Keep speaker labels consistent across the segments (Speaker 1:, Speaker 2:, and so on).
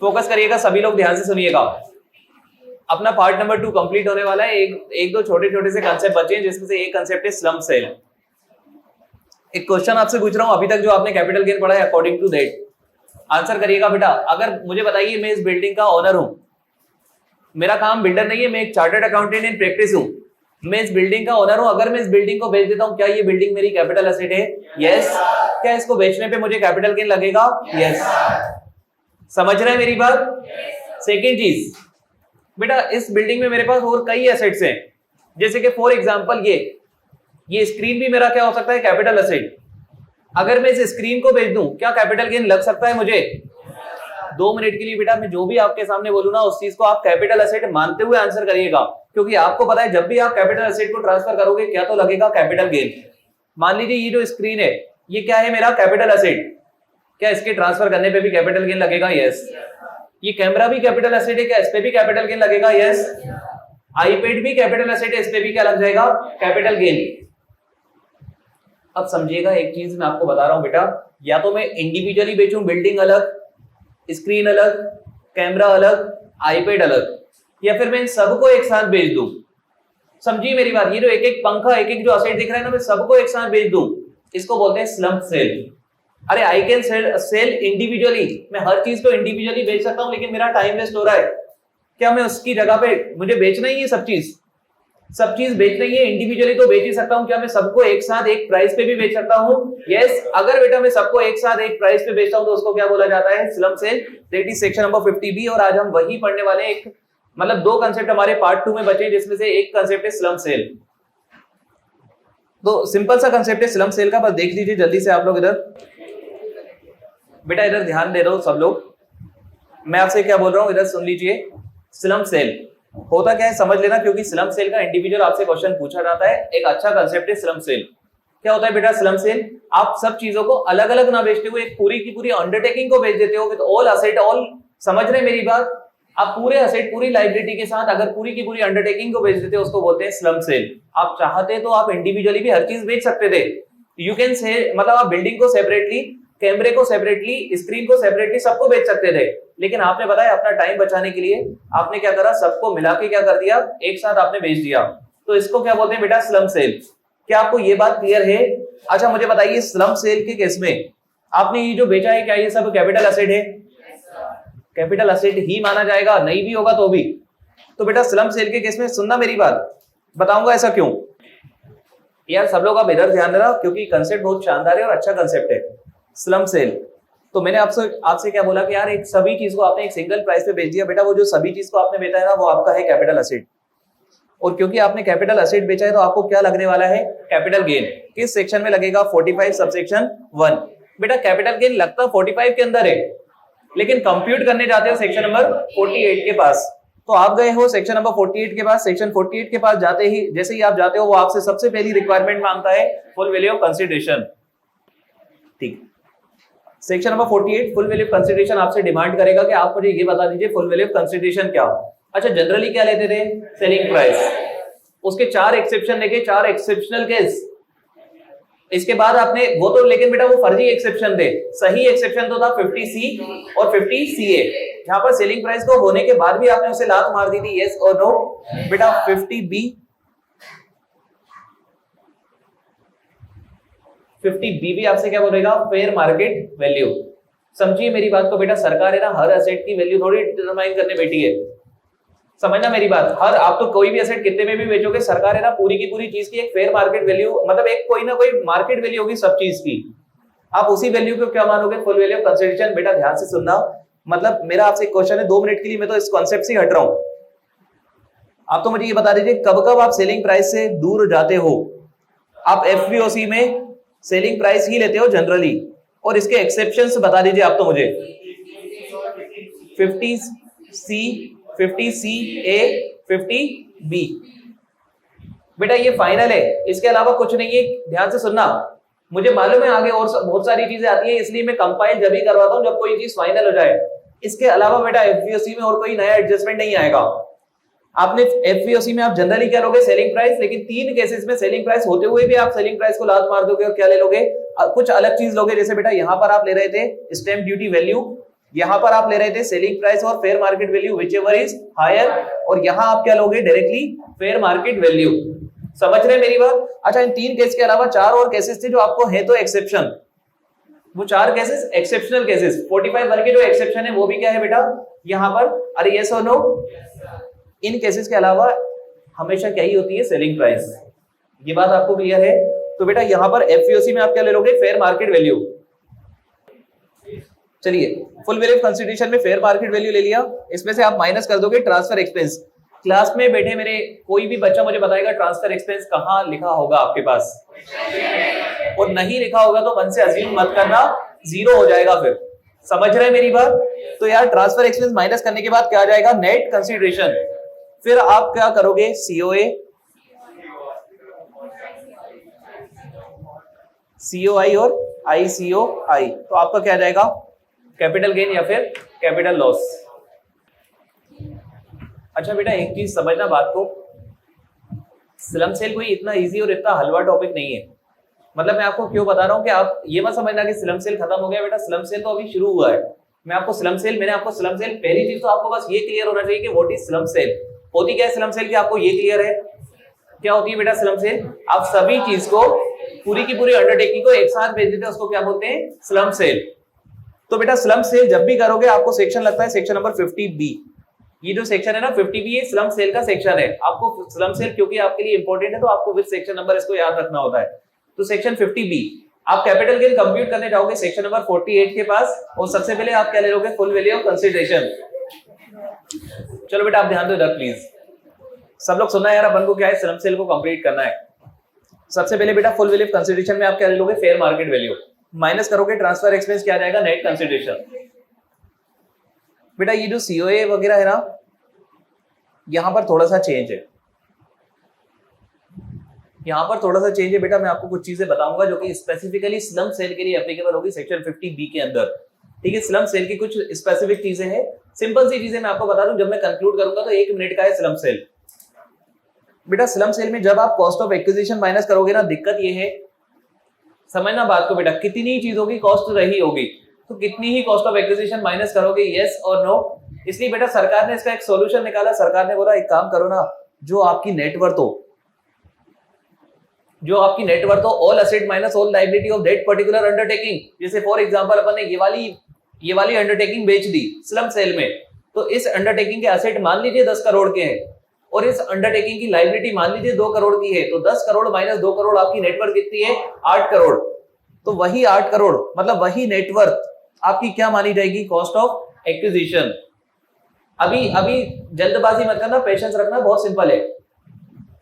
Speaker 1: Focus करिएगा, सभी लोग ध्यान से सुनिएगा। अपना पार्ट नंबर 2 कंप्लीट होने वाला है। एक दो छोटे छोटे से कंसेप्ट बचे हैं, जिसमें से एक कंसेप्ट है स्लम सेल। एक क्वेश्चन आपसे पूछ रहा हूं, अभी तक जो आपने कैपिटल गेन पढ़ा है अकॉर्डिंग टू दैट आंसर करिएगा बेटा। अगर मुझे बताइए, मैं इस बिल्डिंग का ओनर हूं, मेरा काम बिल्डर नहीं है, मैं एक चार्टर्ड अकाउंटेंट इन प्रैक्टिस हूं, मैं इस बिल्डिंग का ओनर हूं। अगर मैं इस बिल्डिंग को बेच देता हूं, क्या ये बिल्डिंग मेरी कैपिटल एसेट है? यस। क्या इसको बेचने पे मुझे कैपिटल गेन लगेगा? यस। समझ रहे हैं मेरी बात? सेकेंड चीज बेटा, इस बिल्डिंग में मेरे पास और कई एसेट्स हैं, जैसे कि फॉर एग्जांपल ये स्क्रीन भी मेरा क्या हो सकता है? Capital asset. अगर मैं इस स्क्रीन को बेच दूं, क्या कैपिटल गेन लग सकता है मुझे? 2 मिनट के लिए बेटा मैं जो भी आपके सामने बोलूं ना, उस चीज को आप कैपिटल एसेट मानते हुए आंसर करिएगा, क्योंकि आपको पता है जब भी आप कैपिटल एसेट को ट्रांसफर करोगे क्या तो लगेगा? Capital gain. मान लीजिए ये जो स्क्रीन है, ये क्या है? मेरा कैपिटल एसेट। क्या इसके ट्रांसफर करने पे भी कैपिटल गेन लगेगा? यस। ये कैमरा भी कैपिटल एसेट है, क्या इस पे भी कैपिटल गेन लगेगा? यस। आईपैड भी कैपिटल एसेट है, इस पे भी क्या लग जाएगा? Capital gain. अब समझिएगा एक चीज मैं आपको बता रहा हूं बेटा, या तो मैं इंडिविजुअली बेचूं, बिल्डिंग अलग, स्क्रीन अलग, कैमरा अलग, आईपैड अलग, या फिर मैं इन सबको एक साथ बेच दूं। समझिए मेरी बात, ये जो एक एक पंखा, एक एक जो असेट दिख रहा है ना, मैं सबको एक साथ बेच दूं, इसको बोलते हैं स्लम सेल। अरे आई कैन सेल इंडिविजुअली, मैं हर चीज को इंडिविजुअली बेच सकता हूं, लेकिन मेरा टाइम वेस्ट हो रहा है। क्या मैं उसकी जगह पे मुझे बेचना ही है सब चीज बेचना ही है, इंडिविजुअली तो बेच ही सकता हूं। क्या मैं सबको एक साथ एक प्राइस पे भी बेच सकता हूं? यस। अगर बेटा मैं सबको एक साथ एक प्राइस पे बेचता हूं तो उसको क्या बोला जाता है? Slump cell. That is section number 50B। और आज हम वही पढ़ने वाले हैं। एक मतलब 2 कंसेप्ट हमारे पार्ट 2 में बचे, जिसमें से एक कंसेप्ट है स्लम सेल। तो सिंपल सा कंसेप्ट है स्लम सेल का, बस देख लीजिए जल्दी से आप लोग। इधर बेटा इधर ध्यान दे रहे हो सब लोग, मैं आपसे क्या बोल रहा हूं, इधर सुन लीजिए। स्लम सेल होता क्या है समझ लेना, क्योंकि स्लम सेल का इंडिविजुअल आपसे क्वेश्चन पूछा जाता है। एक अच्छा कंसेप्ट है स्लम सेल। क्या होता है बेटा स्लम सेल? आप सब चीजों को अलग अलग ना बेचते हुए एक पूरी की पूरी अंडरटेकिंग को बेच देते हो विद ऑल असेट ऑल। समझ रहे मेरी बात? आप पूरे असेट, पूरी लाइबिलिटी के साथ अगर पूरी की पूरी अंडरटेकिंग को बेच देते हो, उसको बोलते हैं स्लम सेल। आप चाहते तो आप इंडिविजुअली भी हर चीज बेच सकते थे। यू कैन से, मतलब आप बिल्डिंग को सेपरेटली, कैमरे को सेपरेटली, स्क्रीन को सेपरेटली, सबको बेच सकते थे, लेकिन आपने बताया अपना टाइम बचाने के लिए आपने क्या करा? सबको मिला के क्या कर दिया? एक साथ आपने बेच दिया। तो इसको क्या बोलते हैं बेटा? Slum sale. क्या आपको ये बात क्लियर है? अच्छा मुझे बताइए, स्लम सेल के केस में आपने ये जो बेचा है, क्या ये सब कैपिटल एसेट है? कैपिटल एसेट ही माना जाएगा, नहीं भी होगा तो भी। तो बेटा स्लम सेल के केस में सुनना मेरी बात, बताऊंगा ऐसा क्यों। यार सब लोग आप इधर ध्यान देना, क्योंकि कंसेप्ट बहुत शानदार है और अच्छा कंसेप्ट है स्लम सेल। तो मैंने आपसे क्या बोला कि यार एक सभी चीज को आपने एक सिंगल प्राइस पे बेच दिया। बेटा वो जो सभी चीज को आपने बेचा है ना, वो आपका है कैपिटल एसेट। और क्योंकि आपने कैपिटल एसेट बेचा है तो आपको क्या लगने वाला है? Capital gain. किस सेक्शन में लगेगा? 45 सबसेक्शन 1। बेटा कैपिटल गेन लगता 45 के अंदर है, लेकिन कंप्यूट करने जाते हो सेक्शन नंबर 48 के पास। तो आप गए हो सेक्शन नंबर 48 के पास। सेक्शन 48 के पास जाते ही, जैसे ही आप जाते हो, वो आपसे सबसे पहली रिक्वायरमेंट मांगता है फुल वैल्यू ऑफ कंसिडरेशन। ठीक, section number 48 full value consideration आपसे डिमांड करेगा कि आप मुझे ये बता दीजिए फुल वैल्यू कंसिडरेशन क्या। अच्छा जनरली क्या लेते थे? Selling price. उसके 4 एक्सेप्शन देखे, 4 एक्सेप्शनल केस। इसके बाद आपने वो तो, लेकिन बेटा वो फर्जी एक्सेप्शन थे। सही एक्सेप्शन तो था 50C और 50CA, जहां पर सेलिंग प्राइस को होने के बाद भी आपने उसे लात मार दी थी, यस और नो। बेटा 50B भी आपसे क्या बोलेगा? Fair market value. समझिए मेरी बात को बेटा, सरकार है ना हर एसेट की वैल्यू थोड़ी डिटरमाइन करने बैठी है। समझना मेरी बात, हर आप तो कोई भी एसेट कितने में भी बेचोगे, सरकार है ना पूरी की पूरी चीज की एक फेयर मार्केट वैल्यू, मतलब एक कोई ना कोई मार्केट वैल्यू होगी सब चीज की। आप उसी वैल्यू को क्या मानोगे? Full value of consideration. बेटा ध्यान से सुनना, मतलब मेरा आपसे क्वेश्चन है 2 मिनट के लिए, मैं तो इस कॉन्सेप्ट से हट रहा हूं। आप तो मुझे ये बता दीजिए कब कब आप सेलिंग प्राइस से दूर जाते हो। आप FVOC में सेलिंग प्राइस ही लेते हो जनरली, और इसके एक्सेप्शंस बता दीजिए आप तो मुझे। 50C, 50CA, 50B। बेटा ये फाइनल है, इसके अलावा कुछ नहीं है। ध्यान से सुनना, मुझे मालूम है आगे और बहुत सारी चीजें आती है, इसलिए मैं कंपाइल जब भी करवाता हूं जब कोई चीज फाइनल हो जाए। इसके अलावा बेटा FVOC में और कोई नया एडजस्टमेंट नहीं आएगा। आपने FVOC में आप जनरली क्या लोगे? Selling price. लेकिन 3 केसेस में सेलिंग प्राइस होते हुए भी आप सेलिंग प्राइस को लात मार दोगे और क्या ले लोगे? कुछ अलग चीज लोगे। जैसे बेटा यहां पर आप ले रहे थे स्टैंप ड्यूटी वैल्यू, यहां पर आप ले रहे थे सेलिंग प्राइस और fair market value whichever is higher, और यहां आप क्या लोगे डायरेक्टली फेयर मार्केट वैल्यू। समझ रहे मेरी बात? अच्छा, इन 3 केस के अलावा 4 और केसेस थे जो आपको है तो एक्सेप्शन, वो 4 केसेस एक्सेप्शनल केसेस। 45(1) के जो एक्सेप्शन है वो भी क्या है बेटा यहां पर? अरे यस और नो? इन केसेस के अलावा हमेशा क्या ही होती है? Selling price. ये बात आपको क्लियर है? तो बेटा यहां पर एफईओसी में आप क्या ले लोगे? Fair market value. चलिए, फुल वैल्यू कंसिडरेशन में फेयर मार्केट वैल्यू ले लिया, इसमें से आप माइनस कर दोगे ट्रांसफर एक्सपेंस। क्लास में बैठे मेरे कोई भी बच्चा मुझे बताएगा ट्रांसफर एक्सपेंस कहां लिखा होगा आपके पास, और नहीं लिखा होगा तो मन से अज्यूम मत करना, जीरो हो जाएगा फिर। समझ रहे हैं मेरी बात? तो यार ट्रांसफर एक्सपेंस माइनस करने के बाद क्या आ जाएगा? Net consideration. फिर आप क्या करोगे? सीओए, सीओआई और आईसीओआई। तो आपका क्या आ जाएगा? कैपिटल गेन या फिर कैपिटल लॉस। अच्छा बेटा एक चीज समझना बात को, स्लम सेल कोई इतना इजी और इतना हलवा टॉपिक नहीं है। मतलब मैं आपको क्यों बता रहा हूं कि आप ये मत समझना कि स्लम सेल खत्म हो गया। बेटा स्लम सेल तो अभी शुरू हुआ है। मैंने आपको स्लम सेल पहली चीज तो आपको बस ये क्लियर होना चाहिए कि व्हाट इज स्लम सेल, होती क्या है स्लम सेल की, आपको ये क्लियर है क्या होती है बेटा स्लम सेल? आप सभी चीज को पूरी की पूरी अंडरटेकिंग को एक साथ भेज देते हैं, उसको क्या बोलते हैं? Slump sale. तो बेटा स्लम सेल जब भी करोगे आपको सेक्शन लगता है सेक्शन नंबर 50B। ये जो सेक्शन है ना 50B, ये स्लम सेल का सेक्शन है। आपको स्लम सेल क्योंकि आपके लिए इंपॉर्टेंट है तो आपको विद सेक्शन नंबर इसको याद रखना होता है। तो सेक्शन 50B आप कैपिटल गेन कंप्यूट करने जाओगे सेक्शन नंबर 48 के पास, और सबसे पहले आप क्या ले लोगे? Full value of consideration. चलो बेटा आप ध्यान दो इधर प्लीज, सब लोग सुनना है यार, अपन को क्या है स्लम सेल को कंप्लीट करना है। सबसे पहले बेटा फुल वैल्यू ऑफ कंसीडरेशन में आप क्या ले लोगे? फेयर मार्केट वैल्यू, माइनस करोगे ट्रांसफर एक्सपेंस, क्या आ जाएगा? Net consideration. बेटा ये जो सीओए वगैरह है ना, यहां पर थोड़ा सा चेंज है, यहां पर थोड़ा सा चेंज है बेटा। मैं आपको कुछ चीजें बताऊंगा जो कि स्पेसिफिकली स्लम सेल के लिए एप्लीकेबल होगी सेक्शन 50B के अंदर। ठीक है, स्लम सेल की कुछ स्पेसिफिक चीजें हैं, सिंपल सी चीजें मैं आपको बता दूं, जब मैं कंक्लूड करूंगा तो 1 मिनट का है स्लम सेल। बेटा स्लम सेल में जब आप कॉस्ट ऑफ एक्विजिशन माइनस करोगे ना, दिक्कत ये है, समझना बात को बेटा, कितनी चीजों की कॉस्ट रही होगी तो कितनी ही कॉस्ट ऑफ एक्विजिशन माइनस करोगे, यस और नो? इसलिए बेटा सरकार ने इसका एक सॉल्यूशन निकाला। सरकार ने बोला एक काम करो ना, जो आपकी नेटवर्थ हो, all asset minus all liability of that particular undertaking. जैसे फॉर एग्जांपल अपन ने ये वाली अंडरटेकिंग बेच दी स्लम सेल में, तो इस अंडरटेकिंग के असेट मान लीजिए 10 करोड़ के हैं और इस अंडरटेकिंग की लायबिलिटी मान लीजिए 2 करोड़ की है, तो 10 करोड़ माइनस 2 करोड़ आपकी नेटवर्थ कितनी है? 8 करोड़। तो वही 8 करोड़ मतलब वही नेटवर्थ आपकी क्या मानी जाएगी? Cost of acquisition. अभी जल्दबाजी मत करना, पेशेंस रखना, बहुत सिंपल है।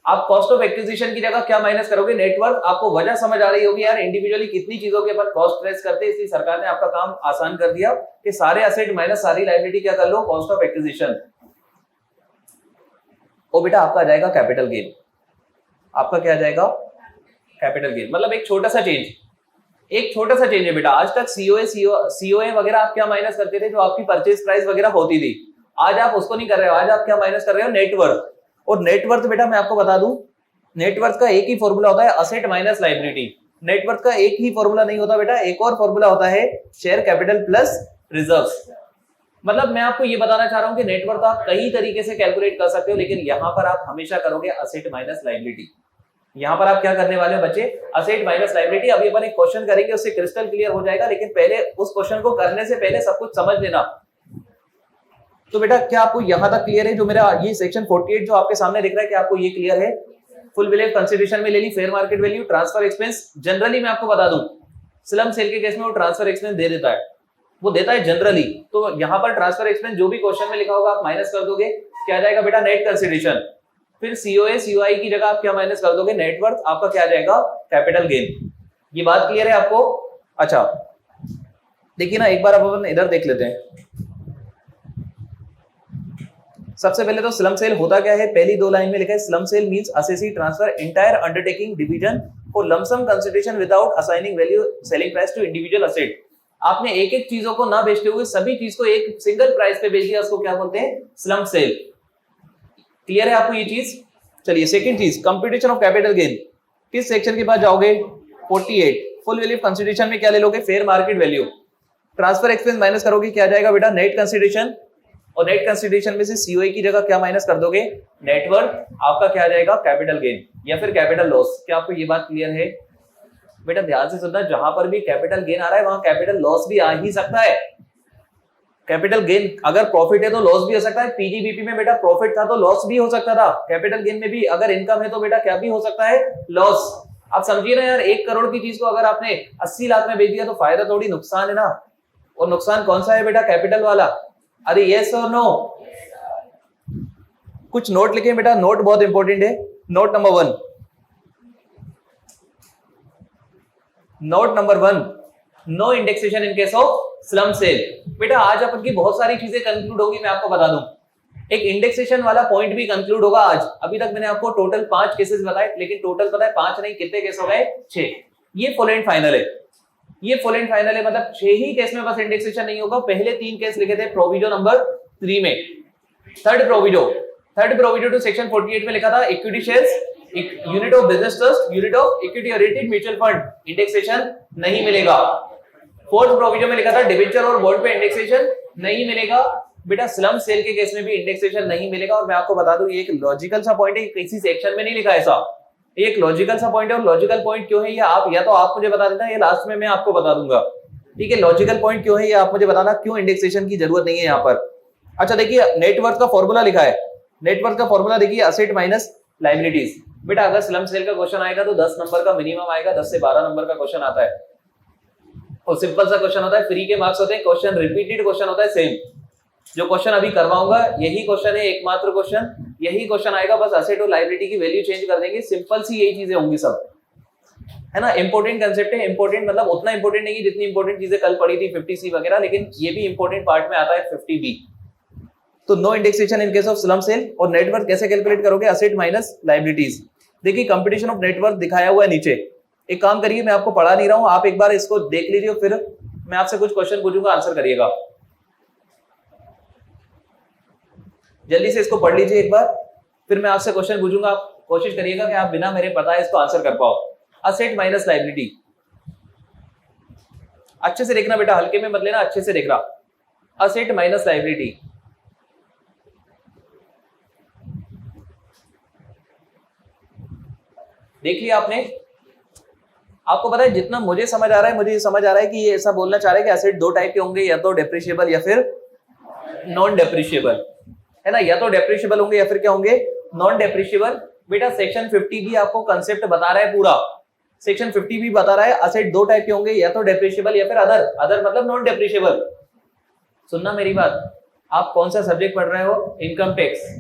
Speaker 1: आप कॉस्ट ऑफ एक्विजिशन की जगह क्या माइनस करोगे? नेटवर्थ। आपको वजह समझ आ रही होगी यार, इंडिविजुअली कितनी चीजों के अपन कॉस्ट ट्रेस करते हैं, इसलिए सरकार ने आपका काम आसान कर दिया कि सारे एसेट माइनस सारी लायबिलिटी क्या कर लो? Cost of acquisition. और बेटा आपका आ जाएगा कैपिटल गेन। आपका क्या आ जाएगा? Capital gain. मतलब एक छोटा सा चेंज है बेटा। आज तक सीओए वगैरह आप क्या माइनस करते थे? जो आपकी परचेज प्राइस वगैरह होती थी, आज आप उसको नहीं कर रहे हो। आज आप क्या माइनस कर रहे हो? नेटवर्थ। और नेटवर्थ बेटा मैं आपको बता दूं, नेटवर्थ का एक ही फॉर्मूला होता है, असेट माइनस लायबिलिटी। नेटवर्थ का एक ही फॉर्मूला नहीं होता बेटा, एक और फॉर्मूला होता है, शेयर कैपिटल प्लस रिजर्व्स। मतलब मैं आपको ये बताना चाह रहा हूं कि नेटवर्थ आप कई तरीके से कैलकुलेट कर सकते हो, लेकिन यहां पर आप हमेशा करोगे असेट माइनस लायबिलिटी। यहां पर आप क्या करने वाले हो बच्चे? Asset minus liability. अभी अपन एक क्वेश्चन करेंगे, उससे क्रिस्टल क्लियर हो जाएगा, लेकिन पहले उस क्वेश्चन को करने से पहले सब कुछ समझ लेना। तो बेटा क्या आपको यहां तक क्लियर है? जो मेरा ये सेक्शन 48 जो आपके सामने दिख रहा है, क्या आपको ये क्लियर है? फुल वैल्यू कंसीडरेशन में ले ली, fair market value, transfer expense. Generally मैं आपको बता दूं, स्लम सेल के केस में वो ट्रांसफर एक्सपेंस दे देता है, वो देता है जनरली। तो यहां पर ट्रांसफर एक्सपेंस जो भी क्वेश्चन में लिखा होगा आप माइनस कर दोगे, क्या आ जाएगा बेटा? Net consideration. फिर सीओए सीओआई की जगह आप क्या माइनस कर दोगे? नेटवर्थ। आपका क्या आ जाएगा? Capital gain. ये बात क्लियर है आपको? अच्छा देखिए ना, एक बार अपन इधर देख लेते हैं। सबसे पहले तो स्लम सेल होता क्या है? पहली 2 लाइन में लिखा है, slump sale means assessee transfer entire undertaking division for lump sum consideration without assigning value selling price to individual asset. आपने एक एक चीजों को ना बेचते हुए सभी चीज को एक सिंगल प्राइस पे बेच दिया, उसको क्या बोलते हैं? Slump sale. क्लियर है आपको ये चीज? चलिए सेकंड चीज, कंप्यूटेशन ऑफ कैपिटल गेन। किस सेक्शन के पास जाओगे? 48। फुल वैल्यू कंसीडरेशन में क्या ले लोगे? Fair market value. Transfer expense minus करोगे क्या आ जाएगा बेटा, नेट कंसिडरेशन, और नेट कंसिडरेशन में से सीओए की जगह क्या माइनस कर दोगे, नेटवर्थ, आपका क्या आ जाएगा, कैपिटल गेन या फिर कैपिटल लॉस। क्या आपको ये बात क्लियर है? बेटा ध्यान से सुनना, जहां पर भी कैपिटल गेन आ रहा है वहां कैपिटल लॉस भी आ ही सकता है। कैपिटल गेन अगर प्रॉफिट है तो लॉस भी हो सकता है। पीजीबीपी में बेटा प्रॉफिट था तो लॉस भी हो सकता था। कैपिटल गेन में भी अगर इनकम है तो बेटा क्या भी हो सकता है, लॉस। आप समझिए ना यार, 1 करोड़ की चीज को अगर आपने 80 लाख में बेच दिया तो फायदा थोड़ी, नुकसान है ना। और नुकसान कौन सा है बेटा, कैपिटल वाला। अरे यस और नो? कुछ नोट लिखे बेटा, नोट बहुत इंपॉर्टेंट है। Note number 1, note number 1, no indexation in case of slump sale. बेटा आज अपन की बहुत सारी चीजें कंक्लूड होगी, मैं आपको बता दूं। एक इंडेक्सेशन वाला पॉइंट भी कंक्लूड होगा आज। अभी तक मैंने आपको टोटल 5 केसेस बताए, लेकिन टोटल पता है 5 नहीं, कितने केस हो गए, 6। ये फुल एंड फाइनल है, ये फुल एंड फाइनल है, मतलब 6 ही केस में बस इंडेक्सेशन नहीं होगा। पहले 3 केस लिखे थे प्रोविजो नंबर 3 में। थर्ड प्रोविजो टू सेक्शन 48 में लिखा था equity shares, unit of business trust, unit of equity oriented mutual fund, indexation नहीं मिलेगा। फोर्थ प्रोविजन में लिखा था डिबेंचर और बॉन्ड पे इंडेक्सेशन नहीं मिलेगा। बेटा स्लम सेल के केस में भी इंडेक्सेशन नहीं मिलेगा। और मैं आपको बता दूं, ये एक लॉजिकल सा पॉइंट है, किसी सेक्शन में नहीं लिखा ऐसा, ये एक लॉजिकल सा पॉइंट है। और लॉजिकल पॉइंट क्यों है ये आप, या तो आप मुझे बता देना, या लास्ट में मैं आपको बता दूंगा। ठीक है, लॉजिकल पॉइंट क्यों है ये आप मुझे बताना, क्यों इंडेक्सेशन की जरूरत नहीं है यहाँ पर। अच्छा देखिए, नेटवर्थ का फॉर्मूला लिखा है, नेटवर्थ का फॉर्मूला देखिए, असेट माइनस लायबिलिटीज। बेटा अगर स्लम सेल का क्वेश्चन आएगा तो 10 नंबर का मिनिमम आएगा, 10 से 12 नंबर का क्वेश्चन आता है। और सिंपल सा क्वेश्चन होता है, फ्री के मार्क्स होते हैं, क्वेश्चन रिपीटेड क्वेश्चन होता है सेम। जो क्वेश्चन अभी करवाऊंगा यही क्वेश्चन है, एकमात्र क्वेश्चन यही क्वेश्चन आएगा, बस असेट और लायबिलिटी की वैल्यू चेंज कर देंगे। सिंपल सी यही चीजें होंगी सब, है ना। इंपॉर्टेंट कंसेप्ट है, इंपॉर्टेंट मतलब उतना इंपॉर्टेंट नहीं जितनी इंपॉर्टेंट चीजें कल पढ़ी थी 50C वगैरह, लेकिन ये भी इंपॉर्टेंट पार्ट में आता है 50B। तो no indexation in case of slump sale. और नेटवर्थ कैसे कैलकुलेट करोगे, असेट माइनस लायबिलिटीज। देखिए कंपटीशन ऑफ नेटवर्थ दिखाया हुआ है नीचे। एक काम करिए, मैं आपको पढ़ा नहीं रहा हूं, आप एक बार इसको देख लीजिए, फिर मैं आपसे कुछ क्वेश्चन पूछूंगा, आंसर करिएगा। जल्दी से इसको पढ़ लीजिए एक बार, फिर मैं आपसे क्वेश्चन पूछूंगा, आप कोशिश करिएगा कि आप बिना मेरे पता है इसको आंसर कर पाओ। असेट माइनस लायबिलिटी, अच्छे से देखना बेटा, हल्के में मत लेना, अच्छे से देखना। असेट माइनस लायबिलिटी, देख लिया आपने। आपको पता है जितना मुझे समझ आ रहा है, मुझे ये समझ आ रहा है कि ये ऐसा बोलना चाह रहे हैं कि एसेट 2 टाइप के होंगे, या तो डेप्रिशिएबल या फिर नॉन डेप्रिशिएबल, है ना। या तो डेप्रिशिएबल होंगे या फिर क्या होंगे, नॉन डेप्रिशिएबल। बेटा सेक्शन 50 भी आपको कंसेप्ट बता रहा है पूरा, सेक्शन 50 भी बता रहा है एसेट 2 टाइप के होंगे, या तो डेप्रिशिएबल या फिर अदर। अदर मतलब नॉन डेप्रिशिएबल। सुनना मेरी बात, आप कौन सा सब्जेक्ट पढ़ रहे हो, इनकम टैक्स।